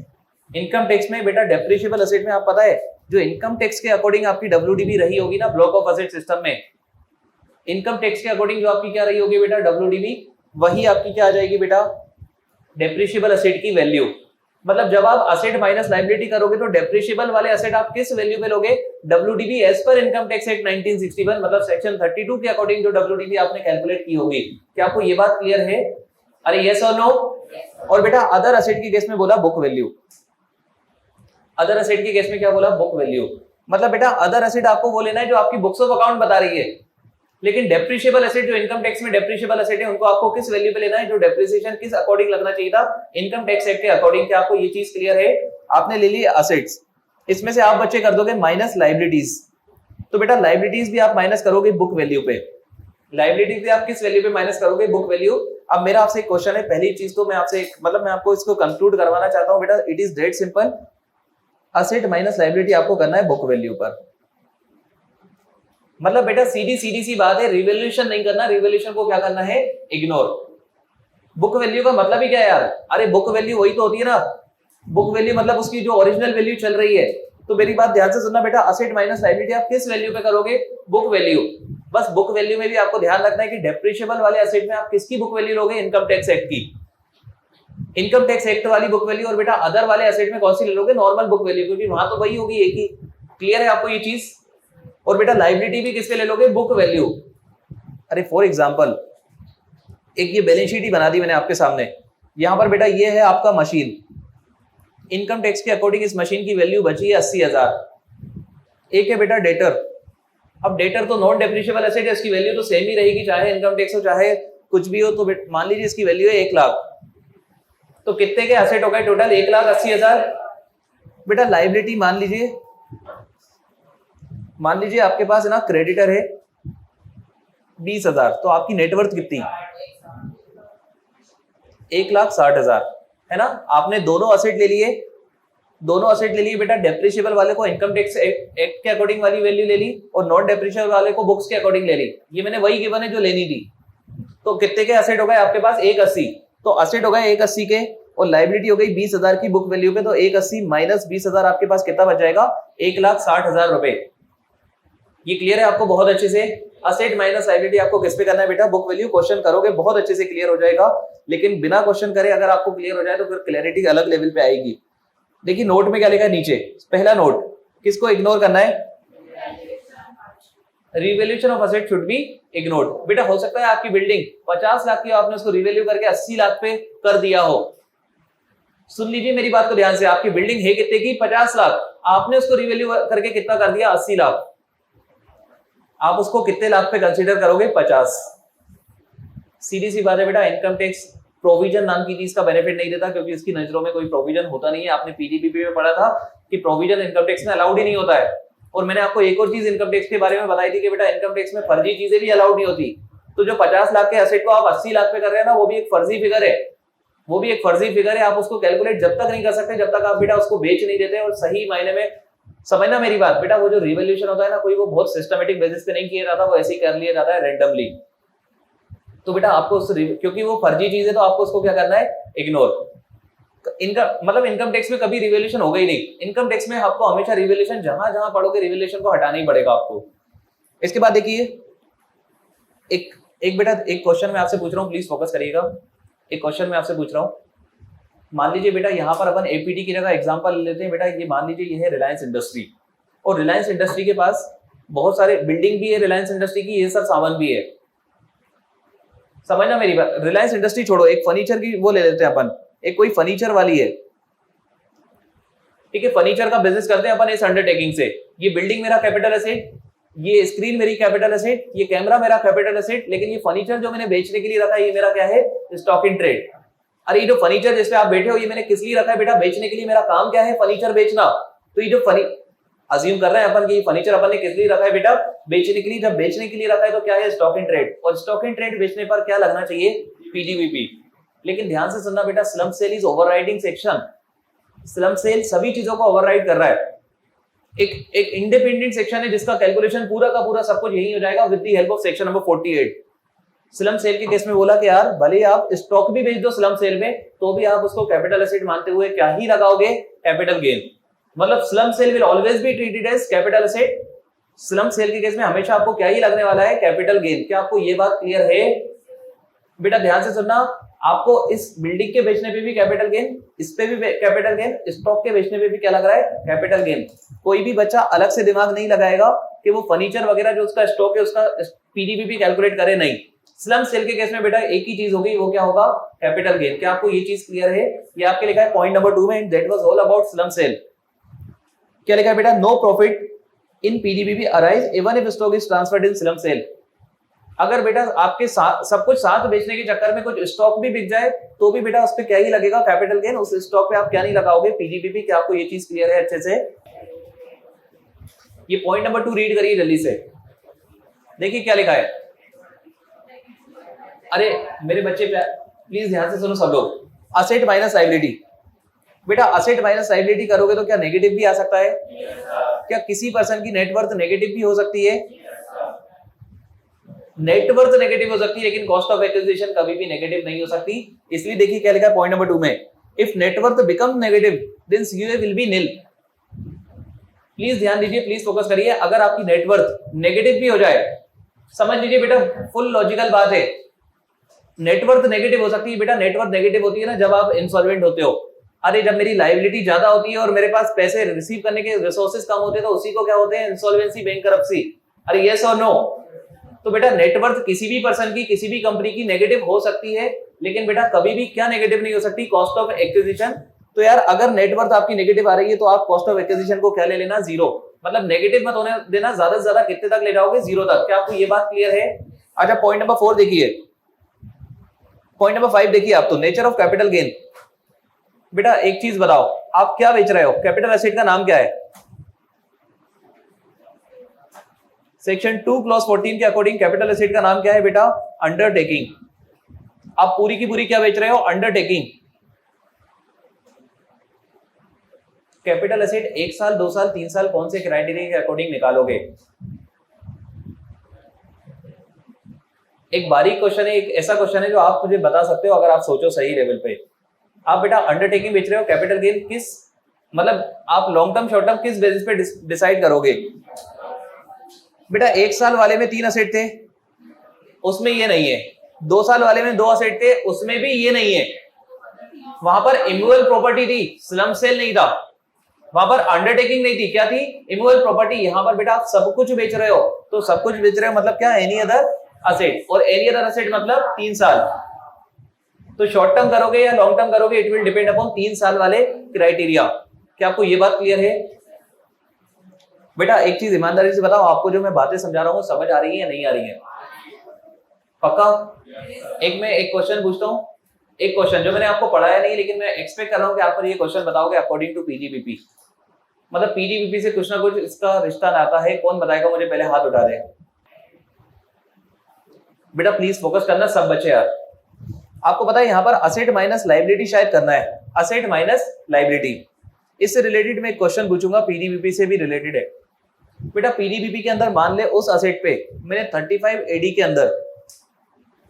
Speaker 1: इनकम टैक्स में बेटा डेप्रिशिएबल एसेट में आप पता है जो इनकम टैक्स के अकॉर्डिंग आपकी WDV रही होगी ना, ब्लॉक ऑफ एसेट सिस्टम में, इनकम टैक्स के अकॉर्डिंग जो आपकी क्या रही होगी बेटा WDV, वही आपकी क्या आ जाएगी बेटा, डेप्रिशिएबल एसेट की वैल्यू। मतलब जब आप असेट माइनस लायबिलिटी करोगे तो डेप्रिशिएबल वाले एसेट आप किस वैल्यू पे लोगे, WDV as per income tax act 1961, मतलब सेक्शन 32 के अकॉर्डिंग जो WDV आपने कैलकुलेट की होगी। क्या आपको ये बात क्लियर है? अरे यस और नो? और बेटा अदर एसेट के केस में बोला बुक वैल्यू। अदर एसेट के केस में क्या बोला, बुक वैल्यू। मतलब बेटा अदर एसेट आपको वो लेना है जो आपकी बुक्स ऑफ अकाउंट बता रही है, लेकिन डेप्रिशिएबल एसेट जो इनकम टैक्स में डेप्रिशिएबल एसेट है उनको आपको किस वैल्यू पे लेना है, जो डेप्रिसिएशन किस अकॉर्डिंग लगना चाहिए था, इनकम टैक्स एक्ट के अकॉर्डिंग। क्या आपको ये चीज क्लियर है? आपने ले ली असेट्स, इसमें से आप बच्चे कर दोगे माइनस लायबिलिटीज। तो बेटा लायबिलिटीज भी आप माइनस करोगे बुक वैल्यू पे, लायबिलिटीज भी आप किस वैल्यू पे माइनस करोगे, बुक वैल्यू। अब मेरा आपसे एक क्वेश्चन है, पहली चीज तो मैं आपसे मतलब मैं आपको इसको कंक्लूड करवाना चाहता हूं बेटा, it is that simple, asset minus liability आपको करना है बुक वैल्यू पर। मतलब बेटा सीधी सी बात है, रिवैल्यूएशन नहीं करना, रिवैल्यूएशन को क्या करना है, इग्नोर। बुक वैल्यू का मतलब ही क्या है यार, अरे बुक वैल्यू वही तो होती है ना, बुक वैल्यू मतलब उसकी जो ओरिजिनल वैल्यू चल रही है। तो मेरी बात ध्यान से सुनना बेटा, असेट माइनस लायबिलिटी आप किस वैल्यू पे करोगे, बुक वैल्यू। बस बुक वैल्यू में भी आपको ध्यान रखना है कि डेप्रिशिएबल वाले असेट में आप किसकी बुक वैल्यू लोगे, इनकम टैक्स एक्ट की, इनकम टैक्स एक्ट वाली बुक वैल्यू। और बेटा अदर वाले एसेट में कौन सी ले लोगे, नॉर्मल बुक वैल्यू, क्योंकि वहां तो वही होगी एक ही। क्लियर है आपको ये चीज? और बेटा लायबिलिटी भी किसके ले लोगे, बुक वैल्यू। अरे फॉर एग्जांपल एक ये बैलेंस शीट ही बना दी मैंने आपके सामने, यहां पर बेटा ये है आपका मशीन, इनकम टैक्स के अकॉर्डिंग इस मशीन की वैल्यू बची है 80,000। एक है बेटा डेटर, अब डेटर तो नॉन डेप्रिशिएबल एसेट है, इसकी वैल्यू तो सेम ही रहेगी चाहे इनकम टैक्स हो चाहे कुछ भी हो, तो मान लीजिए इसकी वैल्यू है 1 लाख, तो कितने के एसेट हो गए टोटल? 1,80,000। बेटा लाइबिलिटी मान लीजिए आपके पास है ना, क्रेडिटर है 20,000, तो आपकी नेटवर्थ कितनी? 1,60,000 है ना। आपने दोनों असेट ले लिए बेटा। डेप्रिशिएबल वाले को इनकम टैक्स एक्ट के अकॉर्डिंग वाली वैल्यू ले ली और नॉन डेप्रिशिएबल वाले को बुक्स के अकॉर्डिंग ले ली। ये मैंने वही गिवन है जो लेनी थी। तो कितने के असेट हो गए आपके पास? 180। तो असेट हो गए 180 के और लाइबिलिटी हो गई 20,000 की बुक वैल्यू पे। तो 180 माइनस 20,000 आपके पास कितना बच जाएगा? 1,60,000 रुपए। ये क्लियर है आपको बहुत अच्छे से? असेट माइनस लायबिलिटी आपको किस पे करना है बेटा? Book value. क्वेश्चन करोगे बहुत अच्छे से क्लियर हो जाएगा, लेकिन बिना क्वेश्चन करे अगर आपको क्लियर हो जाए तो फिर क्लैरिटी अलग लेवल पे आएगी। देखिए नोट में क्या लिखा है नीचे, पहला नोट किसको इग्नोर करना है? Revaluation of asset should be ignored. बेटा हो सकता है आपकी बिल्डिंग 50 लाख की, आपने उसको रिवैल्यू करके 80 लाख पे कर दिया हो। सुन लीजिए मेरी बात को ध्यान से, आपकी बिल्डिंग है कितने की? 50 लाख, आपने उसको रिवैल्यू करके कितना कर दिया? 80 लाख। आप उसको कितने लाख पे कंसीडर करोगे? 50। सीधी सी बात है बेटा, इनकम टैक्स प्रोविजन नाम की चीज का बेनिफिट नहीं देता, क्योंकि इसकी नजरों में कोई प्रोविजन होता नहीं है। आपने पीडीपीपी में पढ़ा था कि प्रोविजन इनकम टैक्स में अलाउड ही नहीं होता है। और मैंने आपको एक और चीज इनकम टैक्स के बारे में बताई थी कि बेटा इनकम टैक्स में फर्जी चीजें भी अलाउड नहीं होती। तो जो 50 लाख के एसेट को आप 80 लाख पे कर रहे हैं ना, वो भी एक फर्जी फिगर है। आप उसको कैलकुलेट जब तक नहीं कर सकते जब तक आप बेटा उसको बेच नहीं देते। और सही मायने में समझना मेरी बात बेटा, वो जो रिवैल्यूएशन होता है ना, कोई वो बहुत सिस्टमेटिक बेसिस पे नहीं किया जाता, वो ऐसे ही कर लिया जाता है रैंडमली। तो बेटा आपको क्योंकि वो फर्जी चीज है तो आपको उसको क्या करना है? इग्नोर। इनकम टैक्स में कभी रिवैल्यूएशन होगा ही नहीं। इनकम टैक्स में आपको हमेशा रिवैल्यूएशन, जहां जहां पढ़ोगे रिवैल्यूएशन को हटाना ही पड़ेगा आपको। इसके बाद देखिए एक बेटा एक क्वेश्चन मैं आपसे पूछ रहा हूँ, प्लीज फोकस करिएगा। एक क्वेश्चन मैं आपसे पूछ रहा हूँ, मान लीजिए बेटा यहाँ पर अपन एपीटी की जगह एग्जांपल ले लेते हैं बेटा। ये मान लीजिए ये है रिलायंस इंडस्ट्री, और रिलायंस इंडस्ट्री के पास बहुत सारे बिल्डिंग भी है, रिलायंस इंडस्ट्री की ये सब सामान भी है। समझना मेरी बात, रिलायंस इंडस्ट्री छोड़ो, एक फर्नीचर की वो ले लेते हैं अपन। एक कोई फर्नीचर वाली है, ठीक है, फर्नीचर का बिजनेस करते हैं अपन इस अंडरटेकिंग से। ये बिल्डिंग मेरा कैपिटल एसेट, ये स्क्रीन मेरी कैपिटल एसेट, ये कैमरा मेरा कैपिटल एसेट, लेकिन ये फर्नीचर जो मैंने बेचने के लिए रखा है ये मेरा क्या है? Stock in trade. अरे ये जो फर्नीचर जिसपे आप बैठे हो ये मैंने किस लिए रखा है बेटा? बेचने के लिए। मेरा काम क्या है? फर्नीचर बेचना। तो ये जो अज्यूम कर रहे हैं अपन कि ये फर्नीचर अपन ने किस लिए रखा है बेटा? बेचने के लिए। जब बेचने के लिए रखा है तो क्या है? Stock in trade. और स्टॉक इन ट्रेड बेचने पर क्या लगना चाहिए? पीडीवीपी। लेकिन ध्यान से सुनना बेटा, slump sale is overriding section. Slump sale सभी चीजों को ओवरराइड कर रहा है। एक इंडिपेंडेंट सेक्शन है जिसका कैलकुलेशन पूरा का पूरा सब कुछ यही हो जाएगा with the help of section number 48। Slum sale के केस में बोला कि यार भले आप स्टॉक भी बेच दो स्लम सेल में, तो भी आप उसको कैपिटल एसेट मानते हुए क्या ही लगाओगे? Capital gain. मतलब slump sale will always be treated as capital asset. Slump sale के केस में हमेशा आपको क्या ही लगने वाला है? Capital gain. क्या आपको ये बात क्लियर है बेटा? ध्यान से सुनना, आपको इस बिल्डिंग के बेचने पे भी कैपिटल गेन, इस पे भी कैपिटल गेन, स्टॉक के बेचने पे भी क्या लग रहा है? Capital gain. कोई भी बच्चा अलग से दिमाग नहीं लगाएगा कि वो फर्नीचर वगैरह जो उसका स्टॉक है उसका पीडीपीपी कैलकुलेट करे, नहीं। स्लम सेल के केस में बेटा एक ही चीज होगी, वो क्या होगा? Capital gain. क्या आपको ये चीज क्लियर है? ये आपके लिखा है पॉइंट नंबर 2 में, that was all about slump sale. क्या लिखा है बेटा? No profit in PDPP arise even if stock is transferred in slump sale. अगर बेटा आपके साथ सब कुछ साथ बेचने के चक्कर में कुछ स्टॉक भी बिक जाए तो भी बेटा उस पर क्या ही लगेगा? Capital gain. उस स्टॉक पे आप क्या नहीं लगाओगे? पीडीपीपी। क्या आपको ये चीज क्लियर है अच्छे से? ये पॉइंट नंबर 2 रीड करिए जल्दी से। देखिए क्या लिखा है। अरे मेरे बच्चे प्लीज ध्यान से सुनो सब लोग। Asset minus liability. बेटा असेट माइनस लायबिलिटी करोगे तो क्या नेगेटिव भी आ सकता है? क्या किसी पर्सन की नेटवर्थ नेगेटिव भी हो सकती है? नेटवर्थ नेगेटिव हो सकती है, लेकिन कॉस्ट ऑफ एक्विजिशन कभी भी नेगेटिव नहीं हो सकती। इसलिए देखिए क्या लिखा है पॉइंट नंबर 2 में, if net worth become negative then COA will be nil. Please ध्यान दीजिए, प्लीज फोकस करिए। अगर आपकी नेटवर्थ नेगेटिव भी हो जाए, समझ लीजिए बेटा, फुल लॉजिकल बात है, नेटवर्थ नेगेटिव हो सकती है बेटा। नेटवर्थ नेगेटिव होती है ना जब आप इंसॉल्वेंट होते हो। अरे जब मेरी लायबिलिटी ज्यादा होती है और मेरे पास पैसे रिसीव करने के रिसोर्सेज कम होते हैं, तो उसी को क्या होते हैं? Insolvency, bankruptcy. अरे यस और नो? तो बेटा नेटवर्थ किसी भी पर्सन की, किसी भी कंपनी की नेगेटिव हो सकती है, लेकिन बेटा कभी भी क्या नेगेटिव नहीं हो सकती? Cost of acquisition. तो यार अगर नेटवर्थ आपकी नेगेटिव आ रही है तो आप कॉस्ट ऑफ एक्विजिशन को क्या ले लेना? 0। मतलब नेगेटिव मत होने देना, ज्यादा से ज्यादा कितने तक ले जाओगे? 0 तक। क्या आपको ये बात क्लियर है? अच्छा पॉइंट नंबर 4 देखिए। पॉइंट नंबर 5 देखिए आप तो, नेचर ऑफ कैपिटल गेन। बेटा एक चीज बताओ, आप क्या बेच रहे हो, कैपिटल एसेट का नाम क्या है? सेक्शन 2 क्लॉज 14 के अकॉर्डिंग कैपिटल एसेट का नाम क्या है बेटा? अंडरटेकिंग। आप पूरी की पूरी क्या बेच रहे हो? अंडरटेकिंग। कैपिटल एसेट 1 साल 2 साल 3 साल कौन से क्राइटेरिया के अकॉर्डिंग निकालोगे? एक बारीक क्वेश्चन है, एक ऐसा क्वेश्चन है जो आप मुझे बता सकते हो अगर आप सोचो सही लेवल पे। आप बेटा अंडरटेकिंग बेच रहे हो, कैपिटल गेन किस, मतलब आप लॉन्ग टर्म शॉर्ट टर्म किस बेसिस पे डिसाइड करोगे? बेटा 1 साल वाले में 3 असेट थे, उसमें ये नहीं है। 2 साल वाले में 2 असेट थे, उसमें भी ये नहीं है। वहां पर इमूवेबल प्रॉपर्टी थी, स्लम सेल नहीं था। वहां पर अंडरटेकिंग नहीं थी, क्या थी? Immovable property. यहां पर बेटा आप सब कुछ बेच रहे हो, तो सब कुछ बेच रहे हो मतलब क्या? एनी अदर असेट, और एनी अदर असेट मतलब 3 साल। तो शॉर्ट टर्म करोगे या लॉन्ग टर्म करोगे, इट विल डिपेंड अपॉन 3 साल वाले क्राइटेरिया। क्या आपको ये बात क्लियर है? बेटा एक चीज ईमानदारी से बताओ, आपको जो मैं बातें समझा रहा हूँ समझ आ रही है या नहीं आ रही है? पक्का? मैं एक क्वेश्चन पूछता हूँ, एक क्वेश्चन जो मैंने आपको पढ़ाया नहीं, लेकिन मैं एक्सपेक्ट कर रहा हूँ कि आप पर ये क्वेश्चन बताओगे अकॉर्डिंग टू पीजीबीपी। मतलब पीजीबीपी से कुछ ना कुछ इसका रिश्ता नाता है। कौन बताएगा मुझे? पहले हाथ उठा दे। बेटा प्लीज फोकस करना सब बच्चे यार। आपको पता है यहाँ पर असेट माइनस लाइबिलिटी शायद करना है, असेट माइनस लाइबिलिटी। इससे रिलेटेड मैं एक क्वेश्चन पूछूंगा, पीडीबीपी से भी रिलेटेड है। बेटा पीडीबीपी के अंदर मान ले उस असेट पे मैंने 35 एडी के अंदर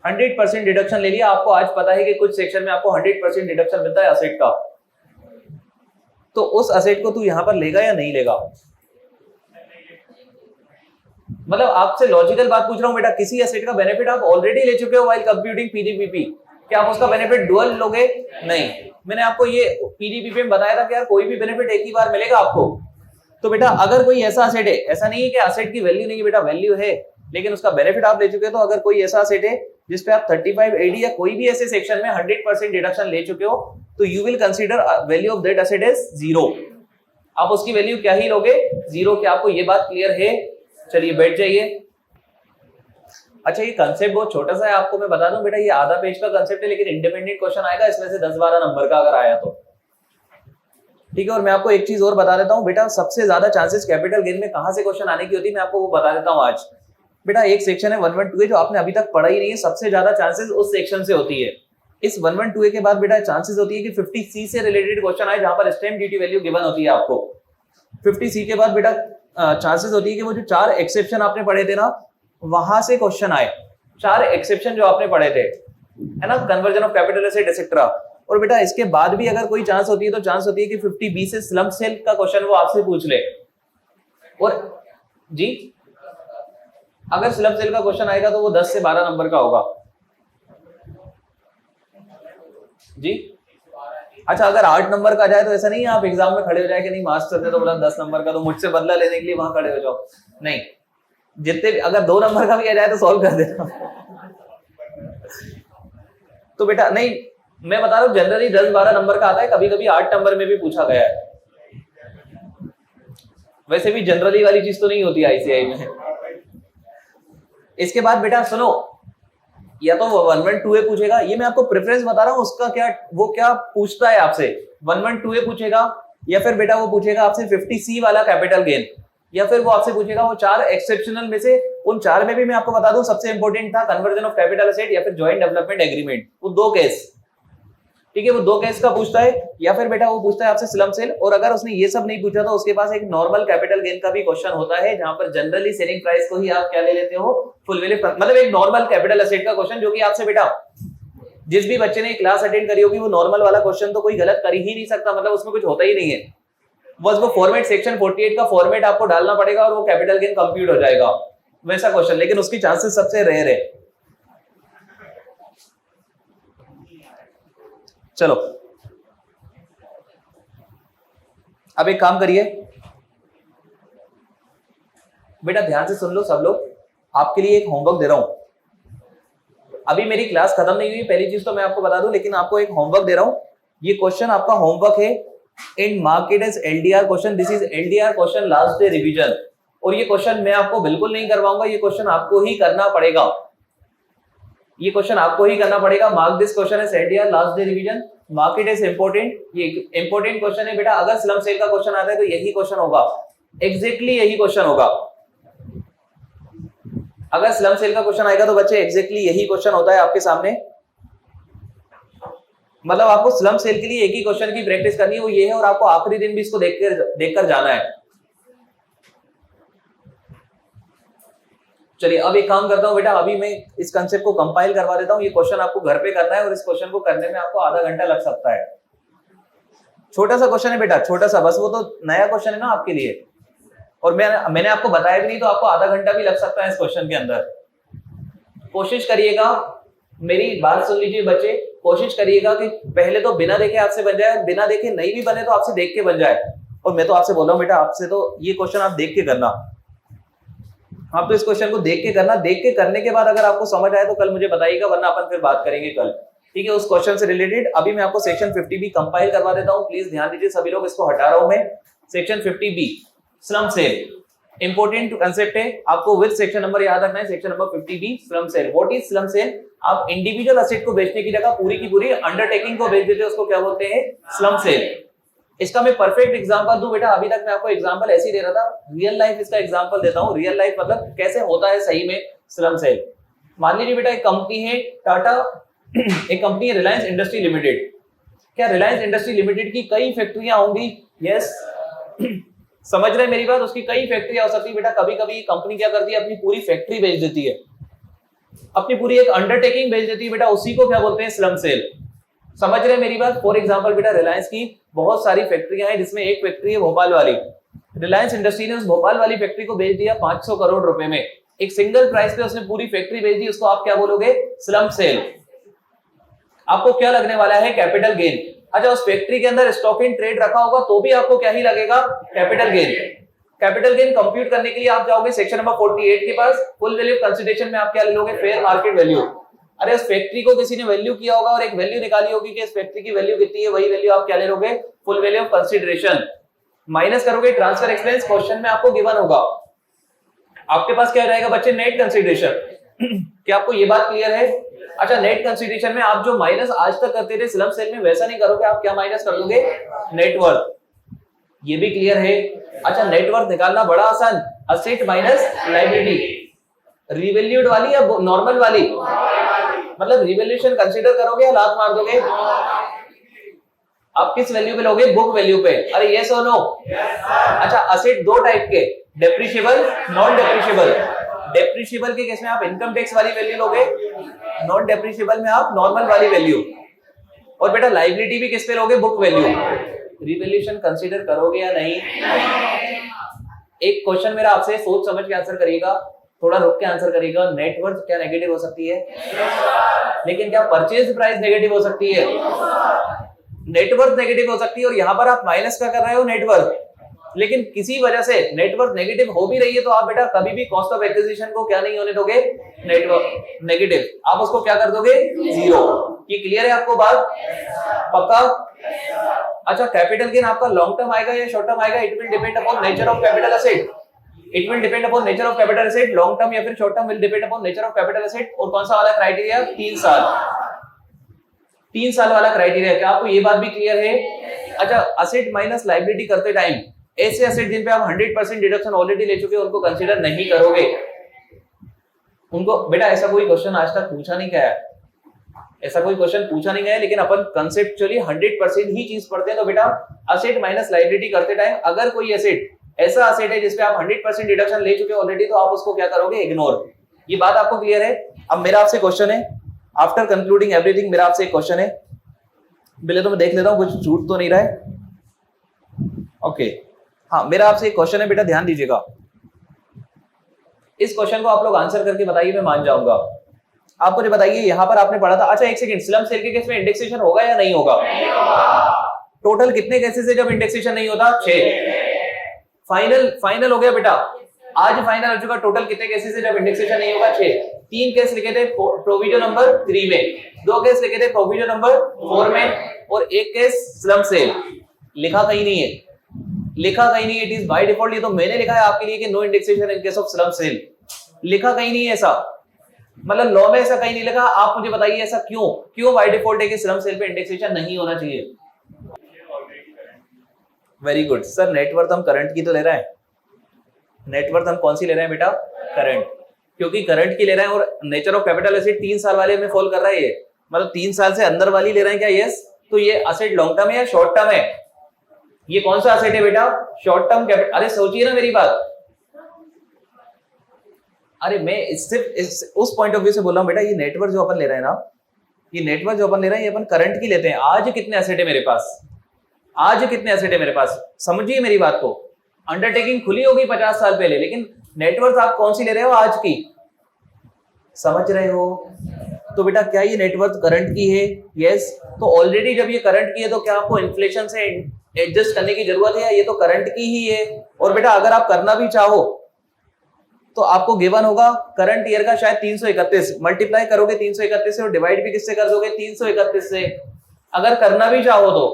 Speaker 1: 100% डिडक्शन ले लिया। आपको आज पता है कि कुछ सेक्शन में आपको 100% डिडक्शन मिलता है असेट का, तो उस असेट को तू यहां पर लेगा या नहीं लेगा? मतलब आपसे लॉजिकल बात पूछ रहा हूं बेटा, किसी एसेट का बेनिफिट आप ऑलरेडी ले चुके हो व्हाइल कंप्यूटिंग पीडीबीपी, क्या आप उसका बेनिफिट डुअल लोगे? नहीं। मैंने आपको ये पीडीबीपी में बताया था कि यार कोई भी बेनिफिट एक ही बार मिलेगा आपको। तो बेटा अगर कोई ऐसा एसेट है, ऐसा नहीं है कि एसेट की वैल्यू नहीं है बेटा, वैल्यू है, लेकिन उसका बेनिफिट आप ले चुके हो। तो अगर कोई ऐसा एसेट है जिसपे आप 35 एडी या कोई भी ऐसे सेक्शन में 100% डिडक्शन ले चुके हो, तो you will consider value of that asset is 0। आप उसकी वैल्यू क्या ही लोगे? 0। क्या आपको ये बात क्लियर है? चलिए बैठ जाइए। अच्छा ये कंसेप्ट बहुत छोटा सा है, आपको मैं बता दूं बेटा, ये आधा पेज का कंसेप्ट है, लेकिन इंडिपेंडेंट क्वेश्चन आएगा इसमें से 10-12 नंबर का अगर आया तो, ठीक है। और मैं आपको एक चीज और बता देता हूं बेटा, सबसे ज्यादा चांसेस कैपिटल गेन में कहां से क्वेश्चन आने की होती है, मैं आपको वो बता देता हूं आज। बेटा एक सेक्शन है 112 जो आपने अभी तक पढ़ा ही नहीं है, सबसे ज्यादा चांसेस उस सेक्शन से होती है। इस 112 के बाद बेटा चांसेस होती है कि 50C से रिलेटेड क्वेश्चन आए, जहां पर स्टैम्प ड्यूटी वैल्यू गिवन होती है आपको। 50C के बाद बेटा चांसेस होती है कि वो जो 4 एक्सेप्शन आपने पढ़े थे ना, वहां से क्वेश्चन आए। 4 एक्सेप्शन जो आपने पढ़े थे, है ना, conversion of capital asset etcetera. और बेटा इसके बाद भी अगर कोई चांस होती है, तो चांस होती है कि 50B से स्लम सेल का क्वेश्चन वो आपसे पूछ ले। और जी अगर स्लम सेल का क्वेश्चन आएगा तो वो 10 से 12 नंबर का होगा जी। अच्छा अगर 8 नंबर का जाए तो ऐसा नहीं है आप एग्जाम में खड़े हो जाए कि नहीं मास्टर ने तो बोला 10 नंबर का, तो मुझसे बदला लेने के लिए वहां खड़े हो जाओ। नहीं, जितने भी अगर 2 नंबर का भी आ जाए तो सॉल्व कर देना। तो बेटा नहीं, मैं बता रहा हूं जनरली 10-12 नंबर का आता है, कभी कभी 8 नंबर में भी पूछा गया है। वैसे भी जनरली वाली चीज तो नहीं होती आईसीआई में। इसके बाद बेटा सुनो, या तो 112A पूछेगा, ये मैं आपको प्रेफरेंस बता रहा हूं उसका, क्या वो क्या पूछता है आपसे, 112A पूछेगा, या फिर बेटा वो पूछेगा आपसे 50C वाला कैपिटल गेन, या फिर वो आपसे पूछेगा वो 4 एक्सेप्शनल में से। उन 4 में भी मैं आपको बता दूं सबसे इंपॉर्टेंट था कन्वर्जन ऑफ कैपिटल एसेट या फिर जॉइंट डेवलपमेंट एग्रीमेंट, वो 2 केस, ठीक है, वो 2 केस का पूछता है। या फिर बेटा वो पूछता है आपसे स्लम सेल। और अगर उसने ये सब नहीं पूछा तो उसके पास एक नॉर्मल कैपिटल गेन का भी क्वेश्चन होता है, जहां पर जनरली सेलिंग प्राइस को ही आप क्या ले लेते हो, फुल वैल्यू, मतलब एक नॉर्मल कैपिटल एसेट का क्वेश्चन, जो कि आपसे बेटा जिस भी बच्चे ने क्लास अटेंड करी होगी वो नॉर्मल वाला क्वेश्चन तो कोई गलत कर ही नहीं सकता, मतलब उसमें कुछ होता ही नहीं है। बस वो फॉर्मेट सेक्शन 48 का फॉर्मेट आपको डालना पड़ेगा और वो कैपिटल गेन कंप्यूट हो जाएगा, वैसा क्वेश्चन, लेकिन उसकी चांसेस सबसे रेयर है। चलो अब एक काम करिए बेटा, ध्यान से सुन लो सब लोग, आपके लिए एक होमवर्क दे रहा हूं। अभी मेरी क्लास खत्म नहीं हुई, पहली चीज तो मैं आपको बता दूं, लेकिन आपको एक होमवर्क दे रहा हूं। ये क्वेश्चन आपका होमवर्क है, in market as LDR question, this is LDR question last day revision. और ये क्वेश्चन मैं आपको बिल्कुल नहीं करवाऊंगा, ये क्वेश्चन आपको ही करना पड़ेगा। ये क्वेश्चन आपको ही करना पड़ेगा। मार्क दिस क्वेश्चन है सेट या last day revision, mark it is important. ये इंपॉर्टेंट क्वेश्चन है बेटा, अगर स्लम सेल का क्वेश्चन आता है तो यही क्वेश्चन होगा, एग्जैक्टली यही क्वेश्चन होगा। अगर स्लम सेल का क्वेश्चन आएगा तो बच्चे एग्जैक्टली यही क्वेश्चन होता है आपके सामने। मतलब आपको स्लम सेल के लिए एक ही क्वेश्चन की प्रैक्टिस करनी है, वो ये है, और आपको आखिरी दिन भी इसको देखकर जाना है। चलिए अब एक काम करता हूं बेटा, अभी मैं इस कंसेप्ट को कंपाइल करवा देता हूं। ये क्वेश्चन आपको घर पे करना है और इस क्वेश्चन को करने में आपको आधा घंटा लग सकता है। छोटा सा क्वेश्चन है बेटा, छोटा सा, बस वो तो नया क्वेश्चन है ना आपके लिए, और मैंने आपको बताया भी नहीं तो आपको आधा घंटा भी लग सकता है इस क्वेश्चन के अंदर। कोशिश करिएगा, मेरी बात सुन लीजिए बच्चे, कोशिश करिएगा कि पहले तो बिना देखे आपसे बन जाए, बिना देखे नहीं भी बने तो आपसे देख के बन जाए। और मैं तो आपसे बोल रहा हूं बेटा, आपसे तो ये क्वेश्चन आप देख के करना, आप तो इस क्वेश्चन को देख के करना। देख के करने के बाद अगर आपको समझ आए तो कल मुझे बताइएगा, वरना अपन फिर बात करेंगे कल, ठीक है, उस क्वेश्चन से रिलेटेड। अभी मैं आपको सेक्शन 50 भी कंपाइल करवा देता हूं, प्लीज ध्यान दीजिए सभी लोग, इसको हटा रहा हूं मैं। Section 50 B slump sale, important concept है, आपको विद सेक्शन नंबर याद रखना है। Section number 50 B slump sale. What is slump sale? आप इंडिविजुअल असेट को बेचने की जगह पूरी की पूरी अंडरटेकिंग को बेच देते हो, उसको क्या बोलते हैं? Slump sale. इसका मैं परफेक्ट एग्जांपल दूं बेटा, अभी तक मैं आपको एग्जांपल ऐसे ही दे रहा था, रियल लाइफ इसका एग्जांपल देता हूं। रियल लाइफ मतलब कैसे होता है सही में स्लम सेल। मान लीजिए बेटा एक कंपनी है टाटा, एक कंपनी है रिलायंस इंडस्ट्री लिमिटेड। क्या रिलायंस इंडस्ट्री लिमिटेड की कई फैक्ट्रियां होंगी? यस, समझ रहे मेरी बात? उसकी कई फैक्ट्रियां हो सकती है बेटा। कभी कभी कंपनी क्या करती है, अपनी पूरी फैक्ट्री बेच देती है, अपनी पूरी एक अंडरटेकिंग बेच देती है बेटा, उसी को क्या बोलते हैं? Slump sale. समझ रहे मेरी बात? फॉर एग्जांपल बेटा, रिलायंस की बहुत सारी फैक्ट्रियां हैं, जिसमें एक फैक्ट्री है भोपाल वाली। रिलायंस इंडस्ट्री ने उस भोपाल वाली फैक्ट्री को बेच दिया 500 करोड़ रुपए में, एक सिंगल प्राइस पे उसने पूरी फैक्ट्री बेच दी। उसको आप क्या बोलोगे? Slump sale. आपको क्या लगने वाला है? Capital gain. अच्छा, उस फैक्ट्री के अंदर स्टॉक इन ट्रेड रखा होगा तो भी आपको क्या ही लगेगा? Capital gain. Capital gain compute करने के लिए आप जाओगे सेक्शन नंबर 48 के पास। फुल वैल्यू कंसीडरेशन में आप क्या ले लोगे? Fair market value. अरे उस फैक्ट्री को किसी ने वैल्यू किया होगा और एक वैल्यू निकाली होगी कि इस फैक्ट्री की वैल्यू कितनी है, वही वैल्यू आप क्या ले लोगे? Full value of consideration. Minus करोगे ट्रांसफर एक्सपेंस, क्वेश्चन में आपको गिवन होगा। आपके पास क्या रहेगा बच्चे? Net consideration. क्या आपको ये बात क्लियर है? अच्छा, नेट कंसीडरेशन में आप जो माइनस आज तक करते थे स्लम सेल में, वैसा नहीं करोगे। आप क्या माइनस कर दोगे? नेटवर्थ। ये भी क्लियर है? अच्छा, नेटवर्थ निकालना बड़ा आसान, असेट माइनस लायबिलिटी। रिवैल्यूड वाली या नॉर्मल वाली? मतलब रिवैल्यूएशन कंसीडर करोगे या लात मार दोगे? आप किस वैल्यू पे लोगे? बुक वैल्यू पे। अरे यस और नो? अच्छा, असेट दो टाइप के, डेप्रिशिएबल, नॉन डेप्रिशिएबल। डेप्रिशिएबल के केस में आप इनकम टैक्स वाली वैल्यू लोगे, नॉन डेप्रिशिएबल में आप नॉर्मल वाली वैल्यू। और बेटा लायबिलिटी भी किस पे लोगे? Book value. रिवैल्यूएशन कंसीडर करोगे या नहीं? एक क्वेश्चन मेरा आपसे, सोच समझ के आंसर करिएगा, थोड़ा रुक के आंसर करिएगा। नेटवर्थ क्या नेगेटिव हो सकती है? लेकिन क्या परचेज प्राइस नेगेटिव हो सकती है? नेटवर्थ नेगेटिव हो सकती है, और यहां पर आप माइनस का कर रहे हो नेटवर्थ। लेकिन किसी वजह से नेटवर्थ नेगेटिव हो भी रही है तो आप बेटा कभी भी कॉस्ट ऑफ एक्विजिशन को क्या नहीं होने दोगे? Net worth negative. आप उसको क्या कर दोगे? जीरो। ये क्लियर है आपको बात? पक्का? अच्छा, कैपिटल गेन आपका लॉन्ग टर्म आएगा या शॉर्ट टर्म आएगा? It will depend upon nature of capital asset. It will depend upon nature of capital asset. Long term या फिर short term will depend upon nature of capital asset. और कौन सा वाला criteria? 3 साल। 3 साल वाला क्राइटेरिया। क्या आपको ये बात भी क्लियर है? अच्छा, असेट माइनस लायबिलिटी करते टाइम ऐसे असेट जिन पे आप 100% डिडक्शन ऑलरेडी ले चुके हैं उनको कंसीडर नहीं करोगे। उनको बेटा ऐसा कोई क्वेश्चन आज तक पूछा नहीं गया है, ऐसा कोई क्वेश्चन पूछा नहीं गया है, लेकिन अपन कंसेप्चुअली 100% ही चीज पढ़ते हैं। तो बेटा असेट माइनस लायबिलिटी करते टाइम अगर कोई एसेट ऐसा असेट है जिसपे आप 100% डिडक्शन ले चुके हो ऑलरेडी, तो आप उसको क्या करोगे? इग्नोर। ये बात आपको क्लियर है? अब मेरा आपसे क्वेश्चन है, आफ्टर कंक्लूडिंग एवरीथिंग, मेरा आपसे एक क्वेश्चन है। पहले तो मैं देख लेता हूं कुछ छूट तो नहीं रहा है। ओके, हाँ, मेरा आपसे एक क्वेश्चन है बेटा, ध्यान दीजिएगा। इस क्वेश्चन को आप लोग आंसर करके बताइए, मैं मान जाऊंगा। आप मुझे बताइए, यहां पर आपने पढ़ा था, अच्छा एक सेकंड, स्लम सेल के केस में इंडेक्सेशन होगा या नहीं होगा? टोटल कितने केसेस है जब इंडेक्सेशन नहीं होता? 6। फाइनल हो गया बेटा, आज फाइनल हो चुका। टोटल कितने केसेस है जब इंडेक्सेशन नहीं होगा? 6। 3 केस लिखे थे प्रोविजन नंबर 3 में, 2 केस लिखे थे प्रोविजन नंबर 4 में, और 1 केस स्लम सेल। लिखा कहीं नहीं है, लिखा कहीं नहीं है। It is by default. ये तो मैंने लिखा है आपके लिए कि no indexation in case of slump sale, लिखा कहीं नहीं है ऐसा। मतलब लॉ में ऐसा कहीं नहीं लिखा, आप मुझे बताइए ऐसा क्यों, क्यों बाय डिफॉल्ट है कि स्लम सेल पे इंडेक्सेशन नहीं होना चाहिए? वेरी गुड सर, नेटवर्थ हम करंट की तो ले रहे हैं, नेटवर्थ हम कौन सी ले रहे हैं बेटा? करंट, क्योंकि करंट की ले रहे हैं और नेचर ऑफ कैपिटल एसेट 3 साल वाले में फॉल कर रहा है ये, मतलब 3 साल से अंदर वाली ले रहे हैं क्या? यस। तो ये असेट लॉन्ग टर्म है या शॉर्ट टर्म है? ये कौन सा असेट है बेटा? Short term capital. अरे सोचिए ना मेरी बात, अरे मैं सिर्फ उस पॉइंट ऑफ व्यू से बोल रहा हूं बेटा, ये नेटवर्थ जो अपन ले रहे हैं ना, ये नेटवर्थ जो अपन ले रहे हैं ये अपन करंट की लेते हैं। आज कितने एसेट है मेरे पास? आज कितने एसेट है मेरे पास? समझिए मेरी बात को, अंडरटेकिंग खुली होगी 50 साल पहले, लेकिन नेटवर्थ आप कौन सी ले रहे हो? आज की। समझ रहे हो? तो बेटा क्या ये नेटवर्थ करंट की है? यस। तो ऑलरेडी जब ये करंट की है तो क्या आपको इन्फ्लेशन से एडजस्ट करने की जरूरत है? ये तो करंट की ही है। और बेटा अगर आप करना भी चाहो तो आपको गिवन होगा करंट ईयर का शायद 331, मल्टीप्लाई करोगे 331 से और डिवाइड भी किससे कर दोगे? 331 से, अगर करना भी चाहो तो,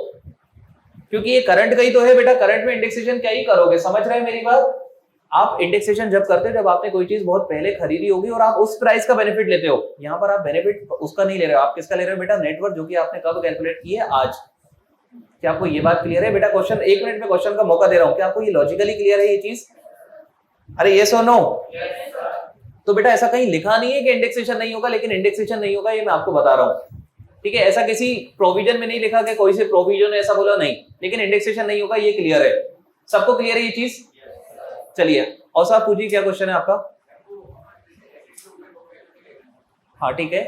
Speaker 1: क्योंकि ये करंट का ही तो है बेटा। करंट में इंडेक्सेशन क्या ही करोगे? समझ रहे हैं मेरी बात? आप इंडेक्सेशन जब करते हो जब आपने कोई चीज बहुत पहले खरीदी होगी और आप उस प्राइस का बेनिफिट लेते हो। यहाँ पर आप बेनिफिट उसका नहीं ले रहे हो, आप किसका ले रहे हो बेटा? नेटवर्थ, जो कि आपने कब कैलकुलेट की है? आज। क्या आपको ये बात क्लियर है बेटा? क्वेश्चन 1 मिनट में क्वेश्चन का मौका दे रहा हूँ, क्या आपको ये लॉजिकली क्लियर है ये चीज? अरे यस और नो? तो बेटा ऐसा कहीं लिखा नहीं है कि इंडेक्सेशन नहीं होगा, लेकिन इंडेक्सेशन नहीं होगा ये मैं आपको बता रहा हूँ, ठीक है? ऐसा किसी प्रोविजन में नहीं लिखा कि कोई से प्रोविजन ने ऐसा बोला, नहीं, लेकिन इंडेक्सेशन नहीं होगा ये क्लियर है। सबको क्लियर है ये चीज? चलिए और साहब पूछिए क्या क्वेश्चन है आपका? हाँ ठीक है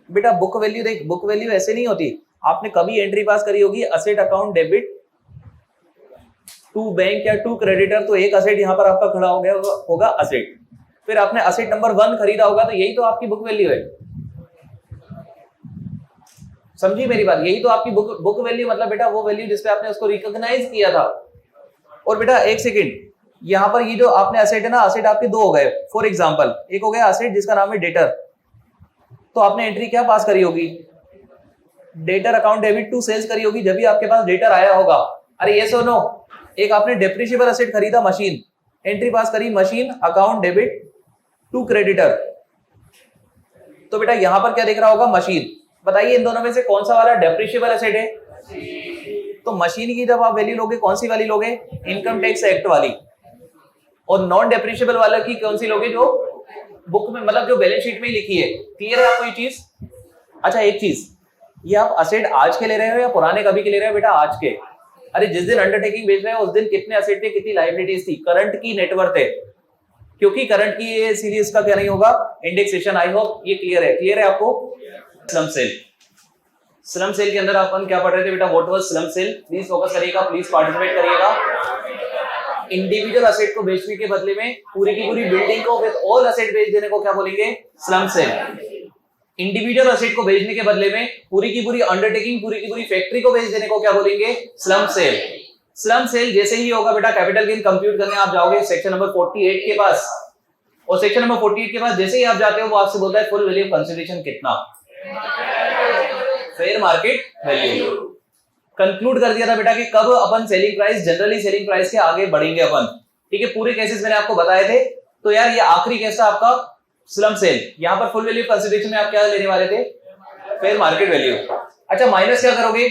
Speaker 1: बेटा, बुक वैल्यू देख, बुक वैल्यू ऐसे नहीं होती। आपने कभी एंट्री पास करी होगी asset account debit to bank या टू क्रेडिटर, तो एक असेट यहां पर आपका खड़ा हो गया होगा असेट, फिर आपने असेट नंबर 1 खरीदा होगा, तो यही तो आपकी बुक वैल्यू है। समझिए मेरी बात, यही तो आपकी बुक वैल्यू, मतलब बेटा वो वैल्यू जिसपे आपने उसको रिकॉग्नाइज किया था। और बेटा एक सेकंड, यहां पर ये जो आपने असेट है ना, असेट आपके 2 हो गए। फॉर एग्जांपल एक हो गया असेट जिसका नाम है डेटर, तो आपने एंट्री क्या पास करी होगी? Debtor account debit to sales करी होगी, जब भी आपके पास डेटर आया होगा। अरे यस और नो? एक आपने डेप्रिशिएबल असेट खरीदा मशीन, एंट्री पास करी machine account debit to creditor, तो बेटा यहां पर क्या देख रहा होगा? मशीन। बताइए इन दोनों में से कौन सा वाला डेप्रिशिएबल असेट है? तो मशीन की जब आप वैल्यू लोगे कौन सी वाली लोगे? इनकम टैक्स एक्ट वाली। और नॉन डेप्रिशिएबल वाला की कौन सी लोगे? जो बुक में, मतलब जो बैलेंस शीट में ही लिखी है। क्लियर है आपको ये चीज? अच्छा एक चीज, ये आप असेट आज के ले रहे हो या पुराने कभी के ले रहे हो? बेटा आज के। अरे जिस दिन अंडरटेकिंग बेच रहे हो उस दिन कितने असेट थे, कितनी लायबिलिटीज थी? करंट की नेटवर्थ है, क्योंकि करंट की ये सीरीज का क्या नहीं होगा? इंडेक्सेशन। आई होप ये क्लियर है। क्लियर है आपको? स्लम सेल, स्लम सेल के अंदर अपन क्या पढ़ रहे थे बेटा? What was slump sale? Please focus करिएगा, प्लीज पार्टिसिपेट करिएगा। इंडिविजुअल असेट को बेचने के बदले में पूरी की पूरी बिल्डिंग को विद ऑल असेट बेच देने को क्या बोलेंगे? Slump sale. इंडिविजुअल असेट को बेचने के बदले में पूरी की पूरी अंडरटेकिंग, पूरी की पूरी फैक्ट्री को बेच देने को क्या बोलेंगे? Slump sale. स्लम सेल जैसे ही होगा बेटा, कैपिटल गेन कंप्यूट करने आप जाओगे सेक्शन नंबर 48 के पास, और सेक्शन नंबर 48 के पास जैसे ही आप जाते हो वो आपसे बोलता है फुल वैल्यू कंसीडरेशन कितना? Fair market value. कंक्लूड कर दिया था बेटा कि कब अपन selling price, generally selling price के आगे बढ़ेंगे अपन, ठीक है? पूरे केसेस मैंने आपको बताए थे। तो यार ये आखिरी केस था आपका स्लम सेल। यहां पर फुल वैल्यू कंसीडरेशन में आप क्या लेने वाले थे? Fair market value. अच्छा माइनस क्या करोगे?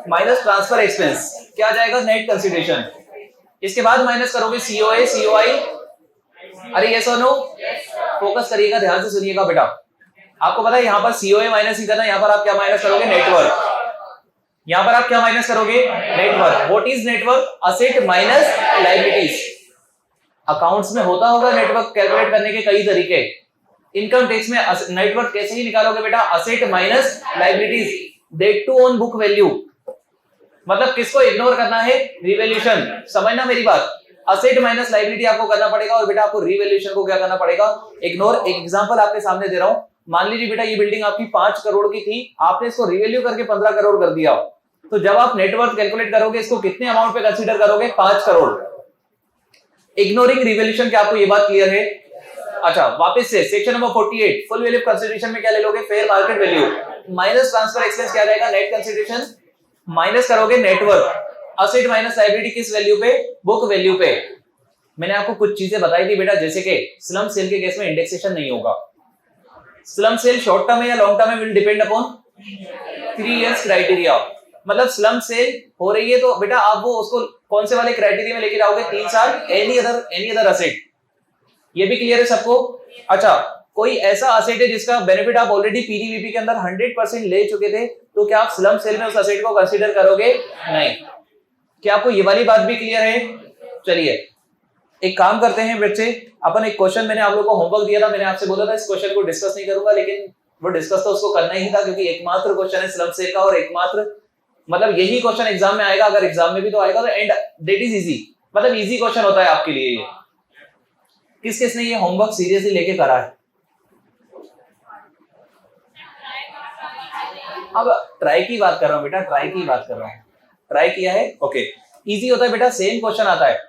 Speaker 1: माइनस ट्रांसफर एक्सपेंस, क्या आ जाएगा? Net consideration. इसके बाद माइनस करोगे सीओए, सीओआई। अरे यस और नो? फोकस करिएगा, ध्यान से सुनिएगा बेटा। आपको पता है यहां पर सीओए माइनस ही करना, यहां पर आप क्या माइनस करोगे? नेटवर्थ। यहां पर आप क्या माइनस करोगे? Net worth. What is net worth? Asset minus liabilities. Accounts में होता होगा नेटवर्थ कैलकुलेट करने के कई तरीके। इनकम टैक्स में नेटवर्थ कैसे ही निकालोगे बेटा? Asset minus liabilities, that too on book value. मतलब किसको इग्नोर करना है? रिवैल्यूएशन। समझना मेरी बात, असेट माइनस लायबिलिटी आपको करना पड़ेगा और बेटा आपको रिवैल्यूएशन को क्या करना पड़ेगा? इग्नोर। एक एग्जांपल आपके सामने दे रहा हूं, मान लीजिए बेटा ये बिल्डिंग आपकी 5 करोड़ की थी, आपने इसको रिवैल्यू करके 15 करोड़ कर दिया, तो जब आप नेटवर्थ कैलकुलेट करोगे इसको कितने अमाउंट पे कंसीडर करोगे? 5 करोड़। Ignoring revaluation. क्या आपको ये बात क्लियर है? अच्छा वापस से section number 48 full value consideration में क्या ले लोगे? Fair market value minus transfer expense, क्या रहेगा? Net consideration. माइनस करोगे नेटवर्थ, असेट माइनस लायबिलिटी किस वैल्यू पे? बुक वैल्यू पे। मैंने आपको कुछ चीजें बताई थी बेटा, जैसे कि स्लम सेल के केस में इंडेक्सेशन नहीं होगा। स्लम सेल शॉर्ट टर्म है या लॉन्ग टर्म है, will depend upon 3 years criteria. मतलब स्लम सेल हो रही है तो बेटा आप वो उसको कौन से वाले क्राइटेरिया में लेके जाओगे, 3 साल, एनी अदर असेट। ये भी क्लियर है सबको? अच्छा, कोई ऐसा असेट है जिसका बेनिफिट आप ऑलरेडी पीडीवीपी के अंदर 100% ले चुके थे, तो क्या आप स्लम सेल में उस असेट को कंसीडर करोगे? नहीं। क्या आपको ये वाली बात भी क्लियर है? चलिए एक काम करते हैं बच्चे, अपन एक क्वेश्चन मैंने आप लोगों को होमवर्क दिया था, मैंने आपसे बोला था इस क्वेश्चन को डिस्कस नहीं करूंगा, लेकिन वो डिस्कस तो उसको करना ही था क्योंकि एकमात्र क्वेश्चन है स्लम सेल का, और एकमात्र मतलब यही क्वेश्चन एग्जाम में आएगा, अगर एग्जाम में भी तो आएगा तो, एंड दैट इज इजी, मतलब इजी क्वेश्चन होता है आपके लिए ये। किस किसने ये होमवर्क सीरियसली लेके करा है? अब ट्राई की बात कर रहा हूं बेटा, ट्राई की बात कर रहा हूं, ट्राई किया है, ओके। इजी होता है बेटा, सेम क्वेश्चन आता है,